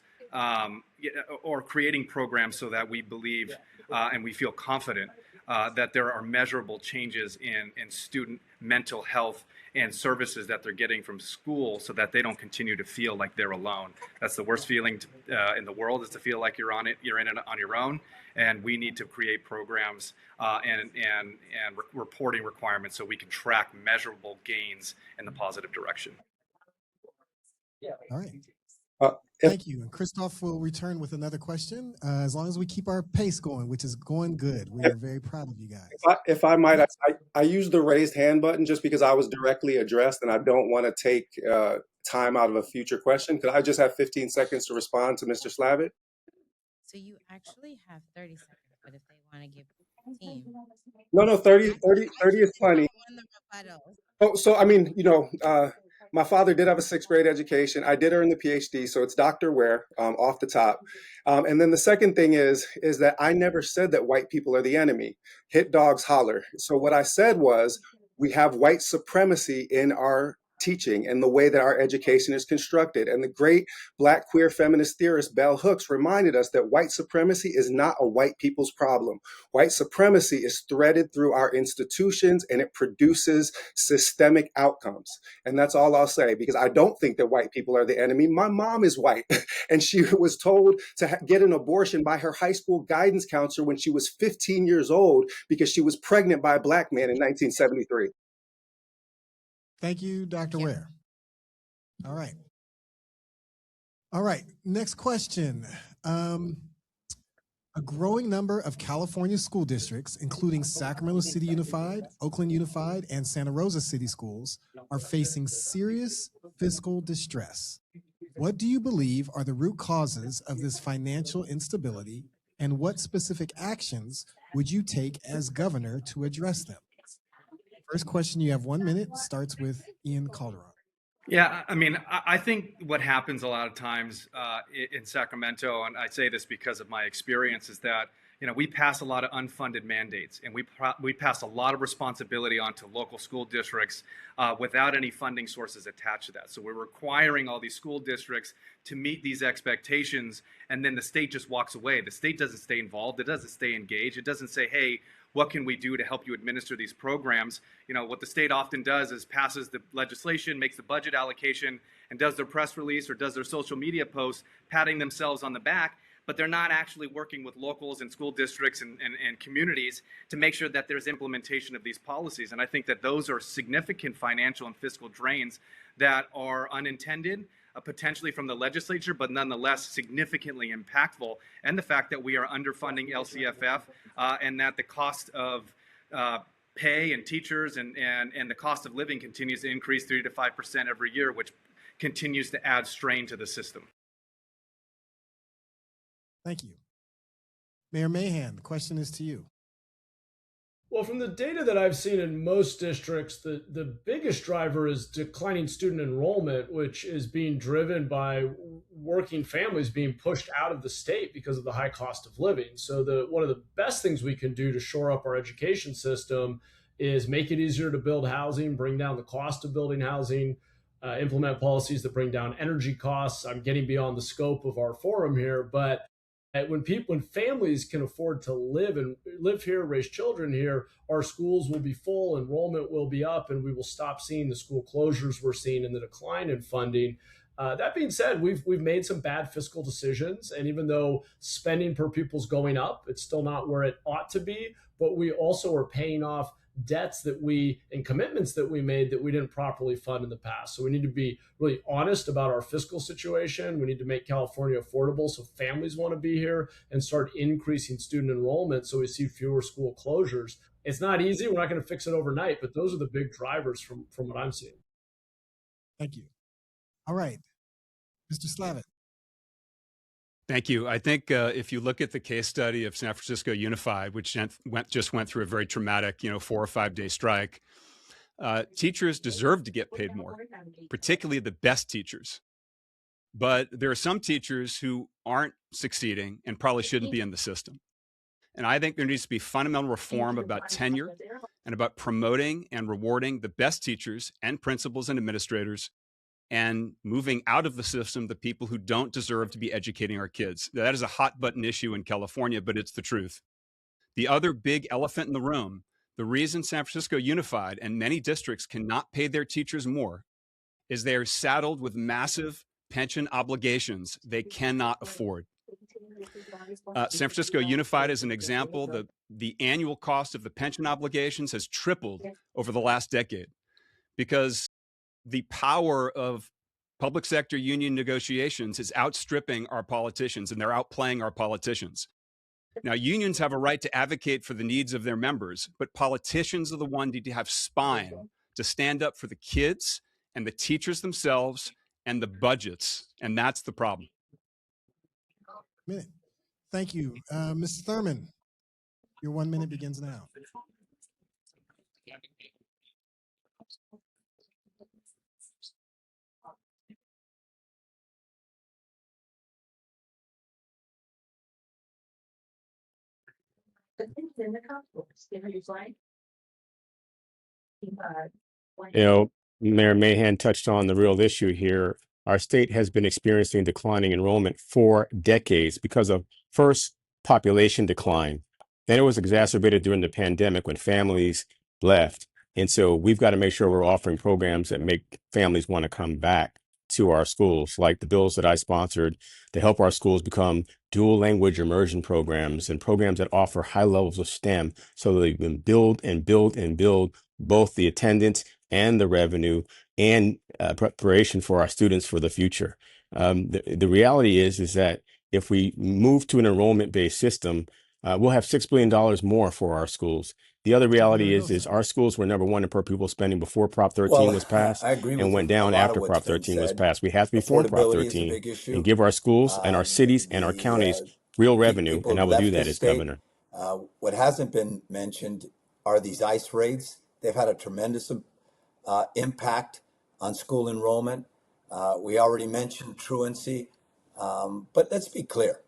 or creating programs so that we believe and we feel confident that there are measurable changes in student mental health and services that they're getting from school so that they don't continue to feel like they're alone. That's the worst feeling in the world, is to feel like you're in it on your own. And we need to create programs and reporting requirements so we can track measurable gains in the positive direction. All right. Thank you. And Christoph will return with another question as long as we keep our pace going, which is going good. We are very proud of you guys. If I might, I use the raised hand button just because I was directly addressed and I don't want to take time out of a future question. Could I just have 15 seconds to respond to Mr. Slavitt? So you actually have 30 seconds, but if they want to give the team. No, 30 is plenty. Oh, so I mean, my father did have a 6th grade education. I did earn the PhD, so it's Dr. Ware off the top. And then the second thing is that I never said that white people are the enemy. Hit dogs holler. So what I said was we have white supremacy in our teaching and the way that our education is constructed. And the great Black queer feminist theorist Bell Hooks reminded us that white supremacy is not a white people's problem. White supremacy is threaded through our institutions and it produces systemic outcomes. And that's all I'll say, because I don't think that white people are the enemy. My mom is white and she was told to get an abortion by her high school guidance counselor when she was 15 years old because she was pregnant by a Black man in 1973. Thank you, Dr. Ware. All right. All right. Next question. A growing number of California school districts, including Sacramento City Unified, Oakland Unified, and Santa Rosa City Schools, are facing serious fiscal distress. What do you believe are the root causes of this financial instability, and what specific actions would you take as governor to address them? First question, you have 1 minute, starts with Ian Calderon. Yeah, I mean, I think what happens a lot of times in Sacramento, and I say this because of my experience, is that we pass a lot of unfunded mandates, and we pass a lot of responsibility onto local school districts without any funding sources attached to that. So we're requiring all these school districts to meet these expectations, and then the state just walks away. The state doesn't stay involved. It doesn't stay engaged. It doesn't say, hey, what can we do to help you administer these programs? What the state often does is passes the legislation, makes the budget allocation, and does their press release or does their social media posts, patting themselves on the back, but they're not actually working with locals and school districts and communities to make sure that there's implementation of these policies. And I think that those are significant financial and fiscal drains that are unintended, potentially from the legislature, but nonetheless significantly impactful. And the fact that we are underfunding LCFF and that the cost of pay and teachers and the cost of living continues to increase 3 to 5% every year, which continues to add strain to the system. Thank you. Mayor Mahan, the question is to you. Well, from the data that I've seen in most districts, the biggest driver is declining student enrollment, which is being driven by working families being pushed out of the state because of the high cost of living. So one of the best things we can do to shore up our education system is make it easier to build housing, bring down the cost of building housing, implement policies that bring down energy costs. I'm getting beyond the scope of our forum here, but when families can afford to live here, raise children here, our schools will be full, enrollment will be up, and we will stop seeing the school closures we're seeing and the decline in funding. That being said, we've made some bad fiscal decisions, and even though spending per pupil is going up, it's still not where it ought to be. But we also are paying off debts and commitments that we made that we didn't properly fund in the past. So we need to be really honest about our fiscal situation. We need to make California affordable so families want to be here and start increasing student enrollment so we see fewer school closures. It's not easy. We're not going to fix it overnight, but those are the big drivers from what I'm seeing. Thank you. All right, Mr. Slavitt. Thank you. I think if you look at the case study of San Francisco Unified, which just went through a very traumatic, 4 or 5 day strike, teachers deserve to get paid more, particularly the best teachers. But there are some teachers who aren't succeeding and probably shouldn't be in the system. And I think there needs to be fundamental reform about tenure and about promoting and rewarding the best teachers and principals and administrators, and moving out of the system the people who don't deserve to be educating our kids. That is a hot button issue in California, but it's the truth. The other big elephant in the room, the reason San Francisco Unified and many districts cannot pay their teachers more is they are saddled with massive pension obligations they cannot afford. San Francisco Unified is an example. The annual cost of the pension obligations has tripled over the last decade because the power of public sector union negotiations is outstripping our politicians, and they're outplaying our politicians. Now, unions have a right to advocate for the needs of their members, but politicians are the ones who need to have spine to stand up for the kids and the teachers themselves and the budgets, and that's the problem. Thank you. Mr. Thurman, your 1 minute begins now. Mayor Mahan touched on the real issue here. Our state has been experiencing declining enrollment for decades because of first population decline. Then it was exacerbated during the pandemic when families left. And so we've got to make sure we're offering programs that make families want to come back to our schools, like the bills that I sponsored to help our schools become dual language immersion programs and programs that offer high levels of STEM so that they can build and build and build both the attendance and the revenue and preparation for our students for the future. The reality is that if we move to an enrollment-based system, we'll have $6 billion more for our schools. The other reality is our schools were number one in per pupil spending before Prop 13 was passed and went down after Prop 13 was passed. We have to be for Prop 13 and give our schools and our cities and our counties real revenue, and I will do that as governor. What hasn't been mentioned are these ICE raids. They've had a tremendous impact on school enrollment. We already mentioned truancy, but let's be clear.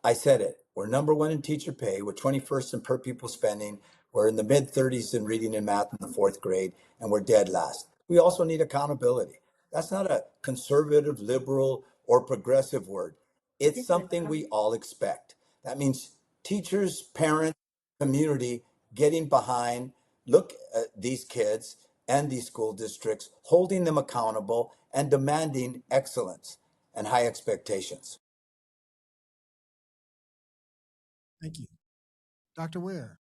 I said it. We're number one in teacher pay. We're 21st in per pupil spending. We're in the mid-30s in reading and math in the 4th grade, and we're dead last. We also need accountability. That's not a conservative, liberal, or progressive word. It's something we all expect. That means teachers, parents, community getting behind, look at these kids and these school districts, holding them accountable and demanding excellence and high expectations. Thank you. Dr. Ware.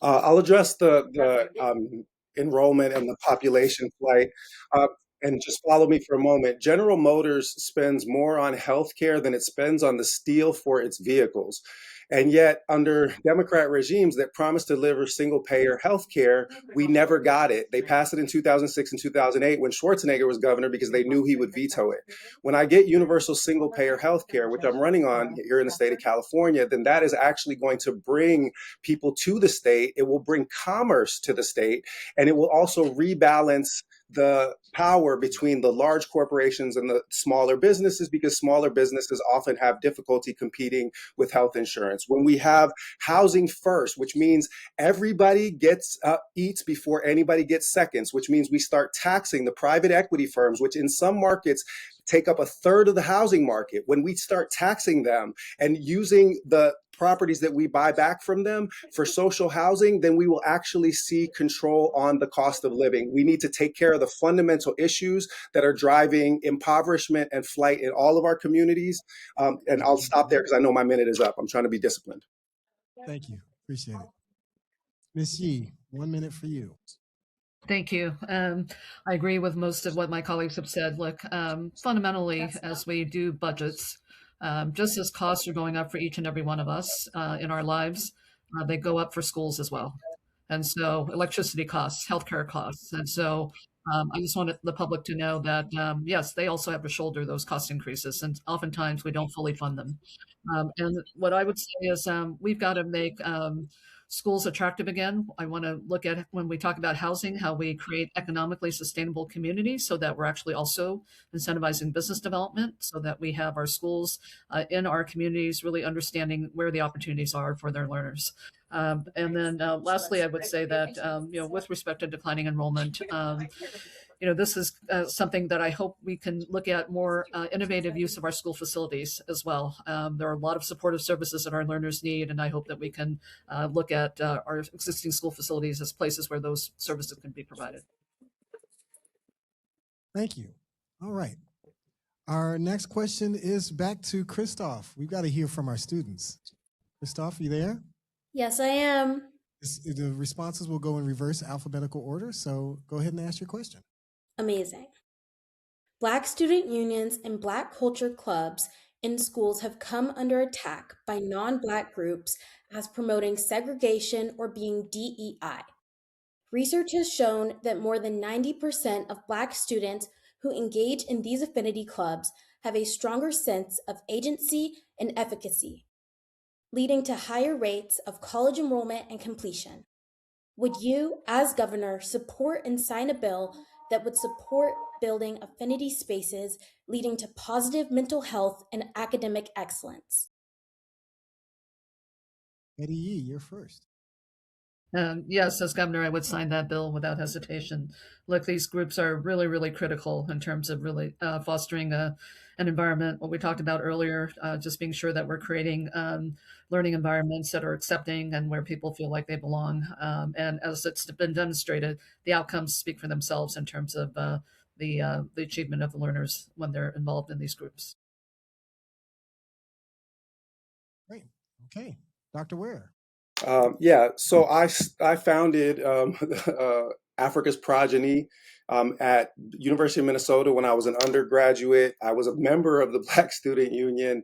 I'll address the enrollment and the population flight. And just follow me for a moment. General Motors spends more on healthcare than it spends on the steel for its vehicles. And yet, under Democrat regimes that promised to deliver single-payer health care, we never got it. They passed it in 2006 and 2008 when Schwarzenegger was governor because they knew he would veto it. When I get universal single-payer health care, which I'm running on here in the state of California, then that is actually going to bring people to the state. It will bring commerce to the state, and it will also rebalance the power between the large corporations and the smaller businesses, because smaller businesses often have difficulty competing with health insurance. When we have housing first, which means everybody gets eats before anybody gets seconds, which means we start taxing the private equity firms, which in some markets take up a third of the housing market. When we start taxing them and using the properties that we buy back from them for social housing, then we will actually see control on the cost of living. We need to take care of the fundamental issues that are driving impoverishment and flight in all of our communities. And I'll stop there because I know my minute is up. I'm trying to be disciplined. Thank you. Appreciate it. Ms. Yee, 1 minute for you. Thank you. I agree with most of what my colleagues have said. Look, fundamentally, as we do budgets, just as costs are going up for each and every one of us in our lives, they go up for schools as well. And so electricity costs, healthcare costs. And so I just wanted the public to know that, yes, they also have to shoulder those cost increases. And oftentimes we don't fully fund them. And what I would say is we've got to make schools attractive again. I want to look at, when we talk about housing, how we create economically sustainable communities so that we're actually also incentivizing business development, so that we have our schools in our communities really understanding where the opportunities are for their learners. And then lastly, I would say that, with respect to declining enrollment, this is something that I hope we can look at more innovative use of our school facilities as well. There are a lot of supportive services that our learners need, and I hope that we can look at our existing school facilities as places where those services can be provided. Thank you. All right. Our next question is back to Christoph. We've got to hear from our students. Christoph, you there? Yes, I am. The responses will go in reverse alphabetical order, so go ahead and ask your question. Amazing. Black student unions and Black culture clubs in schools have come under attack by non-Black groups as promoting segregation or being DEI. Research has shown that more than 90% of Black students who engage in these affinity clubs have a stronger sense of agency and efficacy, leading to higher rates of college enrollment and completion. Would you, as governor, support and sign a bill that would support building affinity spaces leading to positive mental health and academic excellence? Eddie Yee, you're first. Yes, as governor, I would sign that bill without hesitation. Look, these groups are really, really critical in terms of really fostering an environment, what we talked about earlier, just being sure that we're creating learning environments that are accepting and where people feel like they belong. And as it's been demonstrated, the outcomes speak for themselves in terms of the achievement of the learners when they're involved in these groups. Great. Okay. Dr. Ware. So I founded Africa's Progeny at University of Minnesota when I was an undergraduate. I was a member of the Black Student Union.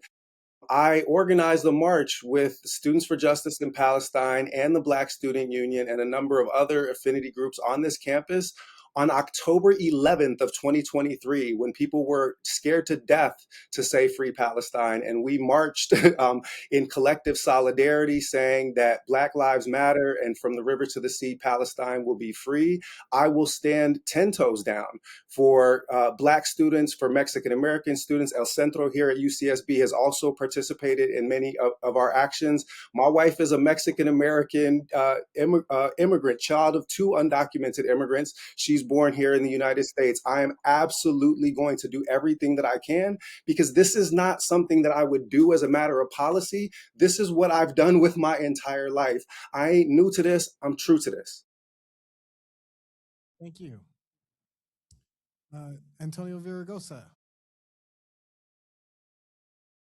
I organized a march with Students for Justice in Palestine and the Black Student Union and a number of other affinity groups on this campus on October 11th of 2023, when people were scared to death to say free Palestine. And we marched in collective solidarity saying that Black Lives Matter and from the river to the sea, Palestine will be free. I will stand 10 toes down for Black students, for Mexican American students. El Centro here at UCSB has also participated in many of our actions. My wife is a Mexican American immigrant, child of two undocumented immigrants. She's born here in the United States. I am absolutely going to do everything that I can, because this is not something that I would do as a matter of policy. This is what I've done with my entire life. I ain't new to this. I'm true to this. Thank you. Antonio Villaraigosa.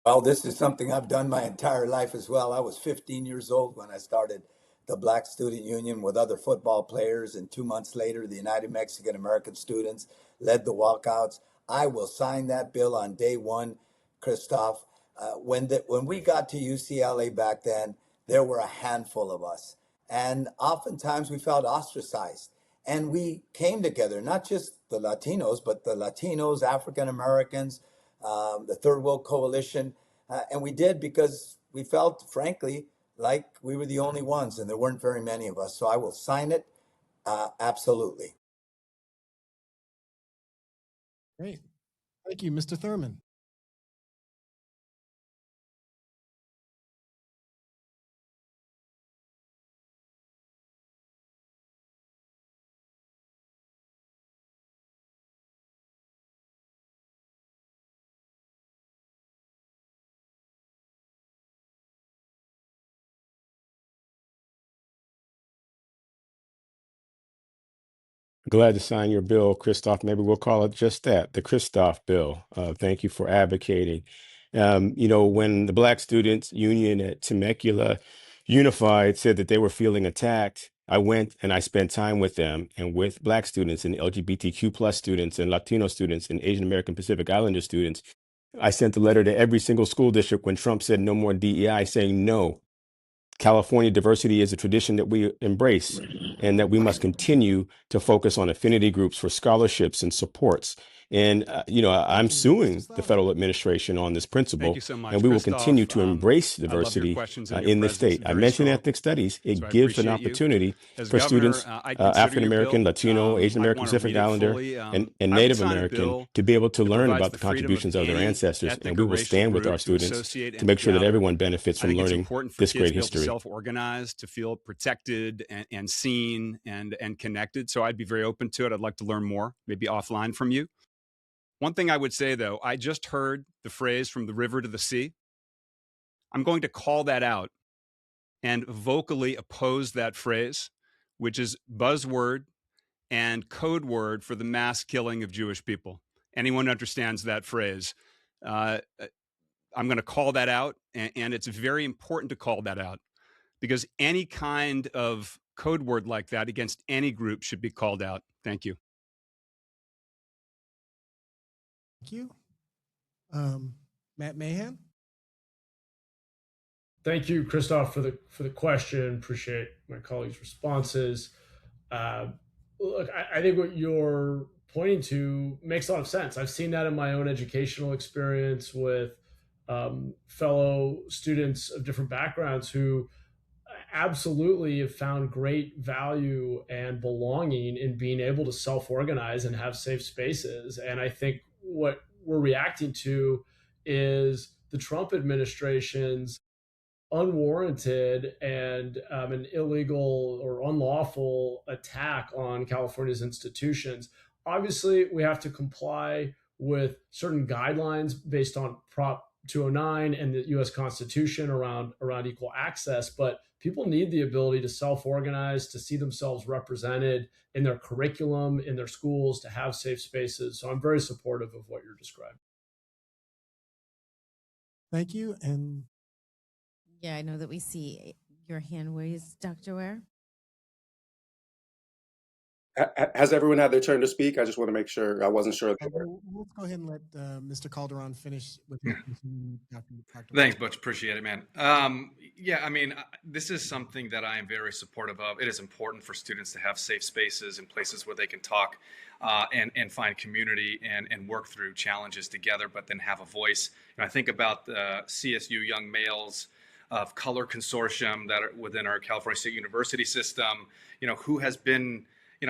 Well, this is something I've done my entire life as well. I was 15 years old when I started the Black Student Union with other football players, and 2 months later, the United Mexican American Students led the walkouts. I will sign that bill on day one, Christoph. When we got to UCLA back then, there were a handful of us, and oftentimes we felt ostracized. And we came together, not just the Latinos, but the Latinos, African Americans, the Third World Coalition. And we did because we felt, frankly, like we were the only ones, and there weren't very many of us. So I will sign it, absolutely. Great. Thank you, Mr. Thurman. Glad to sign your bill, Christoph. Maybe we'll call it just that, the Christoph bill. Thank you for advocating. When the Black Students Union at Temecula Unified said that they were feeling attacked, I went and I spent time with them and with Black students and LGBTQ plus students and Latino students and Asian American Pacific Islander students. I sent a letter to every single school district when Trump said no more DEI, saying no. California diversity is a tradition that we embrace and that we must continue to focus on affinity groups for scholarships and supports. And, I'm suing the federal administration on this Thank principle, you so much, and we will Christoph. continue to embrace I love your diversity questions and your in the presence. state. I Very mentioned strong. ethnic studies. So I It gives an appreciate you. opportunity As for governor, students, I'd consider African your American, bill. Latino, Asian I'd American, want to Pacific read it Islander, fully. and I would Native sign a American bill to be able to that learn provides about the the freedom of contributions of their any ancestors, ethnic and or we will racial stand with group our to students associate to and make sure that gather. everyone benefits I from think it's learning important for this kids great to be able to history. self-organize, to feel protected and seen and connected. So I'd be very open to it. I'd like to learn more, maybe offline from you. One thing I would say, though, I just heard the phrase from the river to the sea. I'm going to call that out and vocally oppose that phrase, which is buzzword and code word for the mass killing of Jewish people. Anyone understands that phrase? I'm going to call that out, and it's very important to call that out because any kind of code word like that against any group should be called out. Thank you. Thank you. Matt Mahan. Thank you, Christoph, for the question. Appreciate my colleagues' responses. Uh, Look, I think what you're pointing to makes a lot of sense. I've seen that in my own educational experience with fellow students of different backgrounds who absolutely have found great value and belonging in being able to self-organize and have safe spaces. And I think what we're reacting to is the Trump administration's unwarranted and an illegal or unlawful attack on California's institutions. Obviously, we have to comply with certain guidelines based on Prop 209 and the U.S. Constitution around equal access, but people need the ability to self-organize, to see themselves represented in their curriculum, in their schools, to have safe spaces. So I'm very supportive of what you're describing. Thank you. And Yeah, I know that we see your hand raised, Dr. Ware. Has everyone had their turn to speak? I just want to make sure. I wasn't sure. let's go ahead and let Mr. Calderon finish with his question, Dr. Thanks, Butch. Appreciate it, man. Yeah, I mean, this is something that I am very supportive of. It is important for students to have safe spaces and places where they can talk and find community and work through challenges together, but then have a voice. And I think about the CSU Young Males of Color Consortium that are within our California State University system, who has been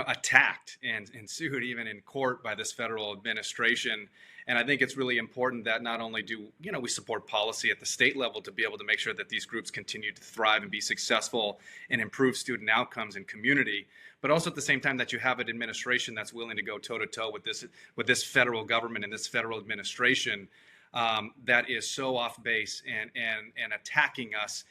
attacked and sued even in court by this federal administration. And I think it's really important that not only do we support policy at the state level to be able to make sure that these groups continue to thrive and be successful and improve student outcomes and community, but also at the same time that you have an administration that's willing to go toe to toe with this federal government and this federal administration that is so off base and attacking us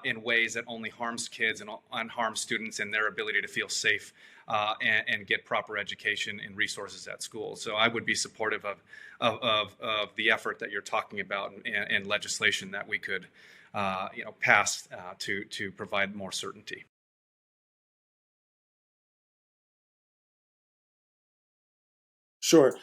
in ways that only harms kids and harms students and their ability to feel safe and get proper education and resources at school. So I would be supportive of the effort that you're talking about and legislation that we could pass to provide more certainty. Sure.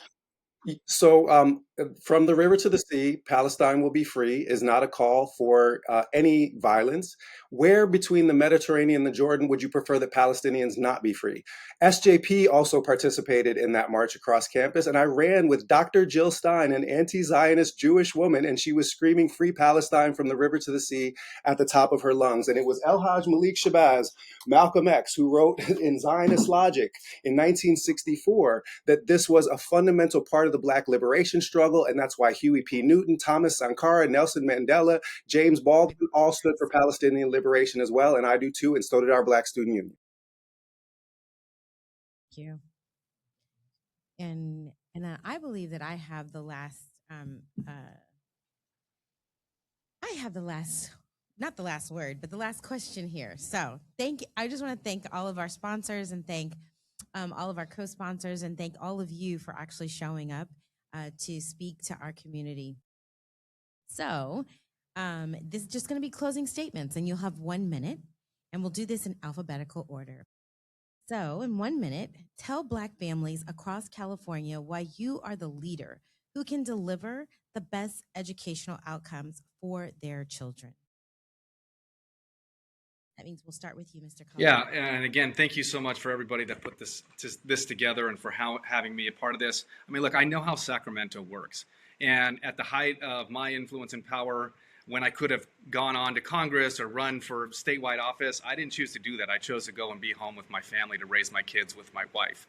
So From the river to the sea, Palestine will be free is not a call for any violence. Where between the Mediterranean and the Jordan would you prefer that Palestinians not be free? SJP also participated in that march across campus, and I ran with Dr. Jill Stein, an anti-Zionist Jewish woman, and she was screaming "Free Palestine" from the river to the sea at the top of her lungs. And it was El Haj Malik Shabazz, Malcolm X, who wrote in Zionist Logic in 1964 that this was a fundamental part of the Black liberation struggle, and that's why Huey P. Newton, Thomas Sankara, Nelson Mandela, James Baldwin all stood for Palestinian liberation as well, and I do too, and so did our Black Student Union. Thank you. And I believe that I have the last not the last word, but the last question here. So I just want to thank all of our sponsors and thank all of our co-sponsors and thank all of you for actually showing up to speak to our community. So this is just going to be closing statements, and you'll have 1 minute, and we'll do this in alphabetical order. So in 1 minute, tell Black families across California why you are the leader who can deliver the best educational outcomes for their children. That means we'll start with you, Mr. Collins. Yeah, and again, thank you so much for everybody that put this together and for having me a part of this. I mean, look, I know how Sacramento works. And at the height of my influence and power, when I could have gone on to Congress or run for statewide office, I didn't choose to do that. I chose to go and be home with my family to raise my kids with my wife.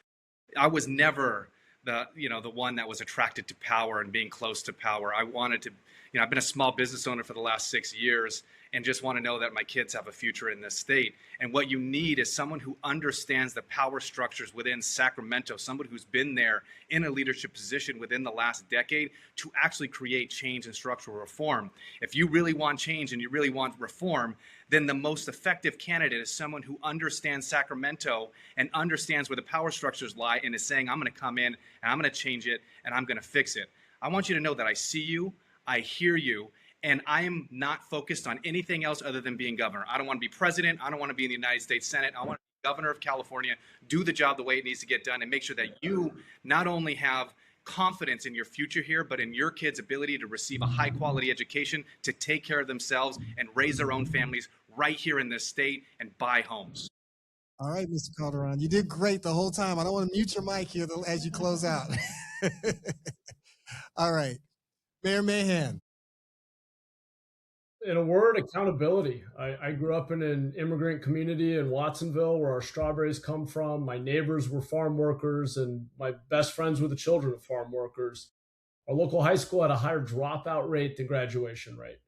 I was never the one that was attracted to power and being close to power. I wanted to, I've been a small business owner for the last 6 years and just want to know that my kids have a future in this state. And what you need is someone who understands the power structures within Sacramento, someone who's been there in a leadership position within the last decade to actually create change and structural reform. If you really want change and you really want reform, then the most effective candidate is someone who understands Sacramento and understands where the power structures lie and is saying, I'm going to come in and I'm going to change it and I'm going to fix it. I want you to know that I see you, I hear you, and I am not focused on anything else other than being governor. I don't want to be president. I don't want to be in the United States Senate. I want to be governor of California, do the job the way it needs to get done, and make sure that you not only have confidence in your future here, but in your kids' ability to receive a high-quality education, to take care of themselves and raise their own families right here in this state and buy homes. All right, Mr. Calderon, you did great the whole time. I don't want to mute your mic here as you close out. All right, Mayor Mahan. In a word, accountability. I grew up in an immigrant community in Watsonville where our strawberries come from. My neighbors were farm workers, and my best friends were the children of farm workers. Our local high school had a higher dropout rate than graduation rate.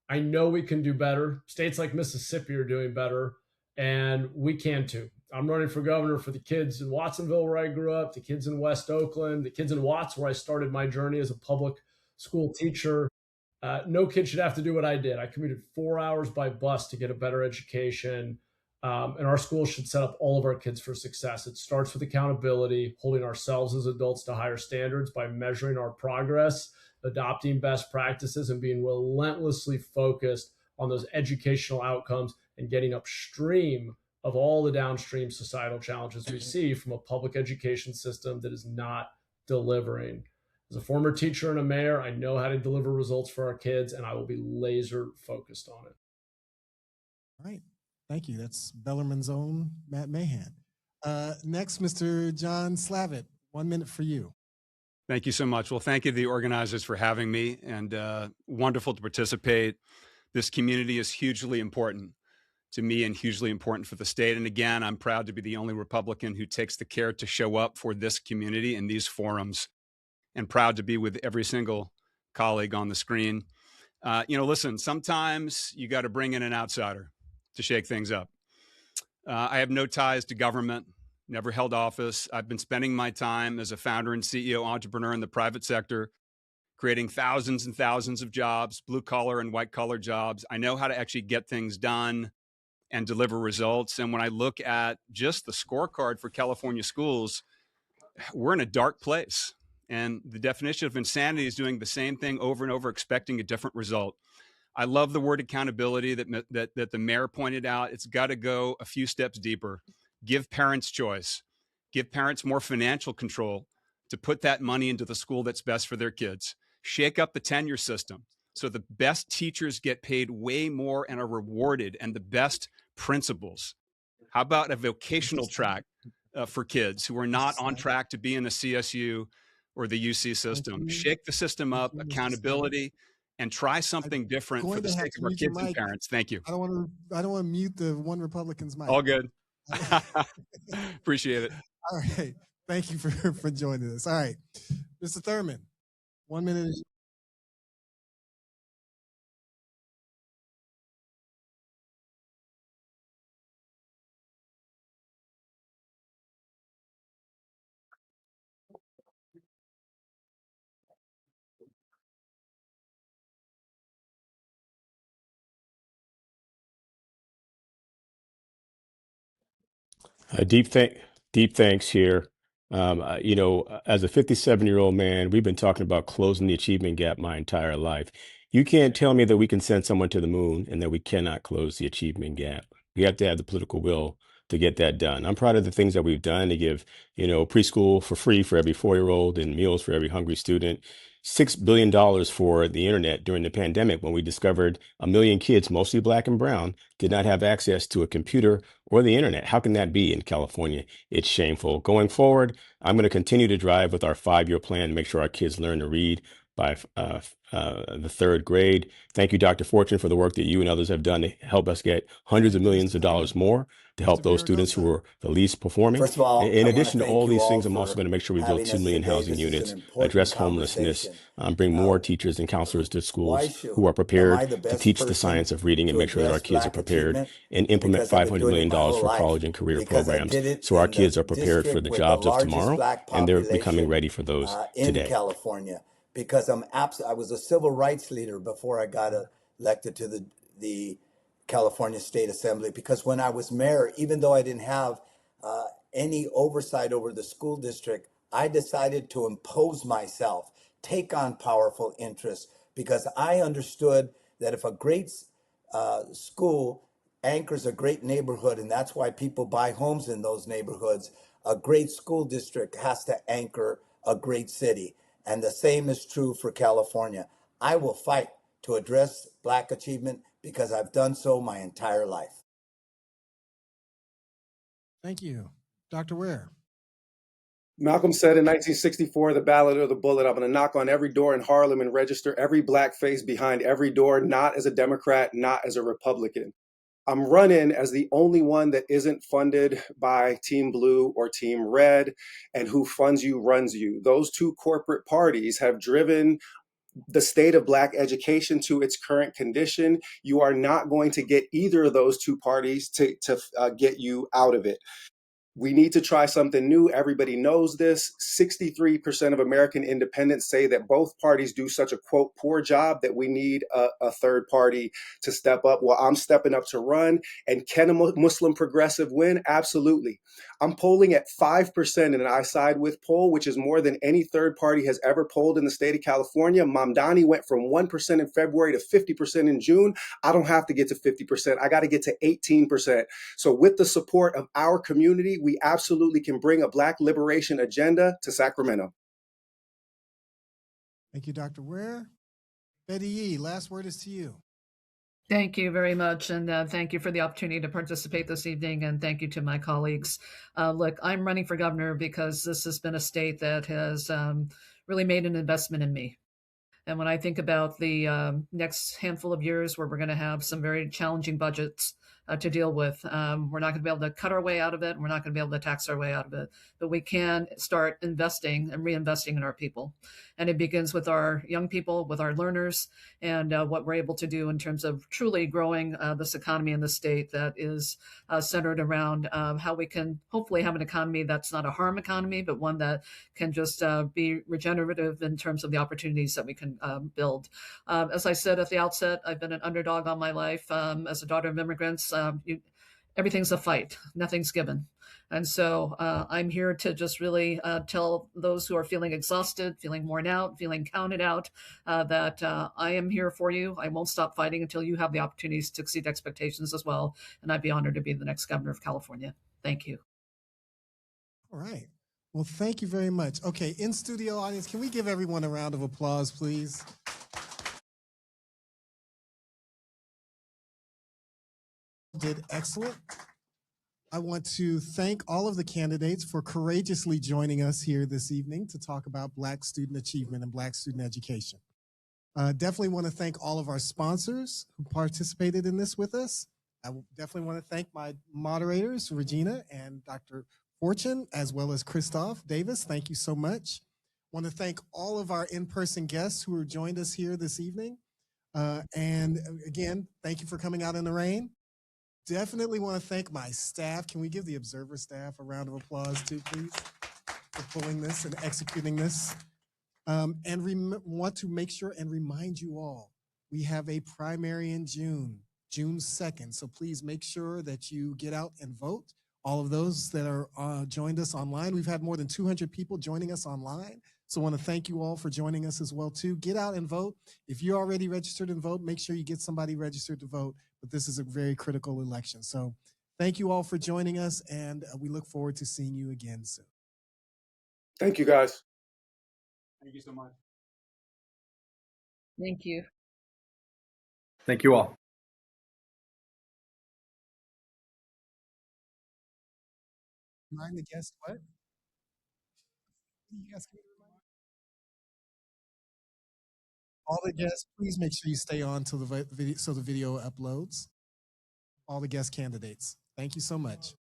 I know we can do better. States like Mississippi are doing better, and we can too. I'm running for governor for the kids in Watsonville where I grew up, the kids in West Oakland, the kids in Watts where I started my journey as a public school teacher. No kid should have to do what I did. I commuted 4 hours by bus to get a better education. And our schools should set up all of our kids for success. It starts with accountability, holding ourselves as adults to higher standards by measuring our progress, adopting best practices, and being relentlessly focused on those educational outcomes and getting upstream of all the downstream societal challenges we see from a public education system that is not delivering. As a former teacher and a mayor, I know how to deliver results for our kids, and I will be laser focused on it. All right. Thank you. That's Bellarmine's own Matt Mahan. Next, Mr. John Slavitt, 1 minute for you. Thank you so much. Well, thank you to the organizers for having me, and wonderful to participate. This community is hugely important to me and hugely important for the state. And again, I'm proud to be the only Republican who takes the care to show up for this community in these forums, and proud to be with every single colleague on the screen. Listen, sometimes you got to bring in an outsider to shake things up. I have no ties to government, never held office. I've been spending my time as a founder and CEO entrepreneur in the private sector, creating thousands and thousands of jobs, blue collar and white collar jobs. I know how to actually get things done and deliver results. And when I look at just the scorecard for California schools, we're in a dark place. And the definition of insanity is doing the same thing over and over, expecting a different result. I love the word accountability that the mayor pointed out. It's got to go a few steps deeper. Give parents choice. Give parents more financial control to put that money into the school that's best for their kids. Shake up the tenure system so the best teachers get paid way more and are rewarded, and the best principals. How about a vocational track for kids who are not on track to be in the CSU or the UC system? Shake the system up, accountability, and try something different for Going the to have sake to of our mute your kids and mic. parents. Thank you. I don't want to mute the one Republican's mic. All good. Appreciate it. All right. Thank you for joining us. All right. Mr. Thurman, 1 minute. Deep thanks here. As a 57-year-old man, we've been talking about closing the achievement gap my entire life. You can't tell me that we can send someone to the moon and that we cannot close the achievement gap. We have to have the political will to get that done. I'm proud of the things that we've done to give, preschool for free for every 4-year-old and meals for every hungry student. $6 billion for the internet during the pandemic when we discovered 1 million kids, mostly Black and brown, did not have access to a computer or the internet. How can that be in California? It's shameful. Going forward, I'm going to continue to drive with our 5-year plan to make sure our kids learn to read by the 3rd grade. Thank you, Dr. Fortune, for the work that you and others have done to help us get hundreds of millions of dollars more to help those students who are the least performing. First of all, In I wanna addition to thank all you these all things, I'm for also going to make sure we build having 2 us million today. housing This is an units, important address homelessness, conversation. bring more teachers and counselors to Why schools should who are am I prepared the to best teach the person science of reading and to make sure that our address kids are black prepared achievement? and implement Because I've been $500 doing it million my whole for life. college and career Because I programs did it so our in kids the are prepared for district the with the jobs of largest tomorrow, black and they're becoming population ready for those in today. California. Because I was a civil rights leader before I got elected to the California State Assembly. Because when I was mayor, even though I didn't have any oversight over the school district, I decided to impose myself, take on powerful interests, because I understood that if a great school anchors a great neighborhood, and that's why people buy homes in those neighborhoods, a great school district has to anchor a great city. And the same is true for California. I will fight to address Black achievement because I've done so my entire life. Thank you. Dr. Ware. Malcolm said in 1964, the ballot or the bullet, I'm going to knock on every door in Harlem and register every black face behind every door, not as a Democrat, not as a Republican. I'm running as the only one that isn't funded by Team Blue or Team Red, and who funds you runs you. Those two corporate parties have driven the state of Black education to its current condition. You are not going to get either of those two parties to get you out of it. We need to try something new. Everybody knows this. 63% of American independents say that both parties do such a, quote, poor job that we need a third party to step up. Well, I'm stepping up to run. And can a Muslim progressive win? Absolutely. I'm polling at 5% in an I Side With poll, which is more than any third party has ever polled in the state of California. Mamdani went from 1% in February to 50% in June. I don't have to get to 50%. I got to get to 18%. So with the support of our community, we absolutely can bring a Black liberation agenda to Sacramento. Thank you, Dr. Ware. Betty Yee, last word is to you. Thank you very much, and thank you for the opportunity to participate this evening, and thank you to my colleagues. Look, I'm running for governor because this has been a state that has really made an investment in me. And when I think about the next handful of years where we're going to have some very challenging budgets to deal with, we're not going to be able to cut our way out of it. And we're not going to be able to tax our way out of it. But we can start investing and reinvesting in our people. And it begins with our young people, with our learners, and what we're able to do in terms of truly growing this economy in the state that is centered around how we can hopefully have an economy that's not a harm economy, but one that can just be regenerative in terms of the opportunities that we can build. As I said at the outset, I've been an underdog all my life. As a daughter of immigrants, everything's a fight, nothing's given. And so I'm here to just really tell those who are feeling exhausted, feeling worn out, feeling counted out, that I am here for you. I won't stop fighting until you have the opportunities to exceed expectations as well. And I'd be honored to be the next governor of California. Thank you. All right. Well, thank you very much. Okay, in studio audience, can we give everyone a round of applause, please? Did excellent. I want to thank all of the candidates for courageously joining us here this evening to talk about Black student achievement and Black student education. Definitely want to thank all of our sponsors who participated in this with us. I definitely want to thank my moderators, Regina and Dr. Fortune, as well as Christoph Davis. Thank you so much. Want to thank all of our in-person guests who have joined us here this evening. And again, thank you for coming out in the rain. Definitely want to thank my staff. Can we give the Observer staff a round of applause too, please, for pulling this and executing this? And want to make sure and remind you all, we have a primary in June 2nd. So please make sure that you get out and vote. All of those that are joined us online, we've had more than 200 people joining us online. So I want to thank you all for joining us as well too. Get out and vote. If you're already registered and vote, make sure you get somebody registered to vote. But this is a very critical election. So thank you all for joining us, and we look forward to seeing you again soon. Thank you, guys. Thank you so much. Thank you. Thank you all. Remind the guests what? You guys can remind? All the guests, please make sure you stay on till the video so the video uploads. All the guest candidates. Thank you so much.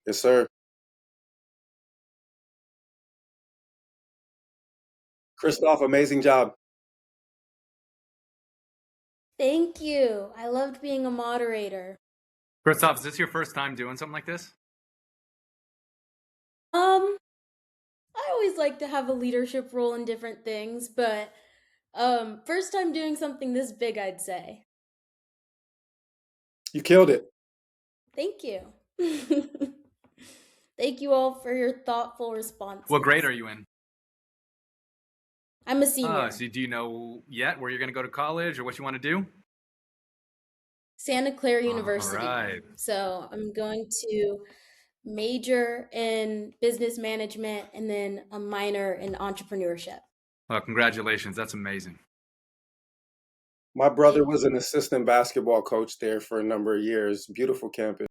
Yes, sir. Christoph, amazing job. Thank you. I loved being a moderator. Christoph, is this your first time doing something like this? I always like to have a leadership role in different things, but first time doing something this big, I'd say. You killed it. Thank you. Thank you all for your thoughtful responses. What grade are you in? I'm a senior. So do you know yet where you're going to go to college or what you want to do? Santa Clara University. All right. So I'm going to major in business management and then a minor in entrepreneurship. Well, congratulations. That's amazing. My brother was an assistant basketball coach there for a number of years. Beautiful campus.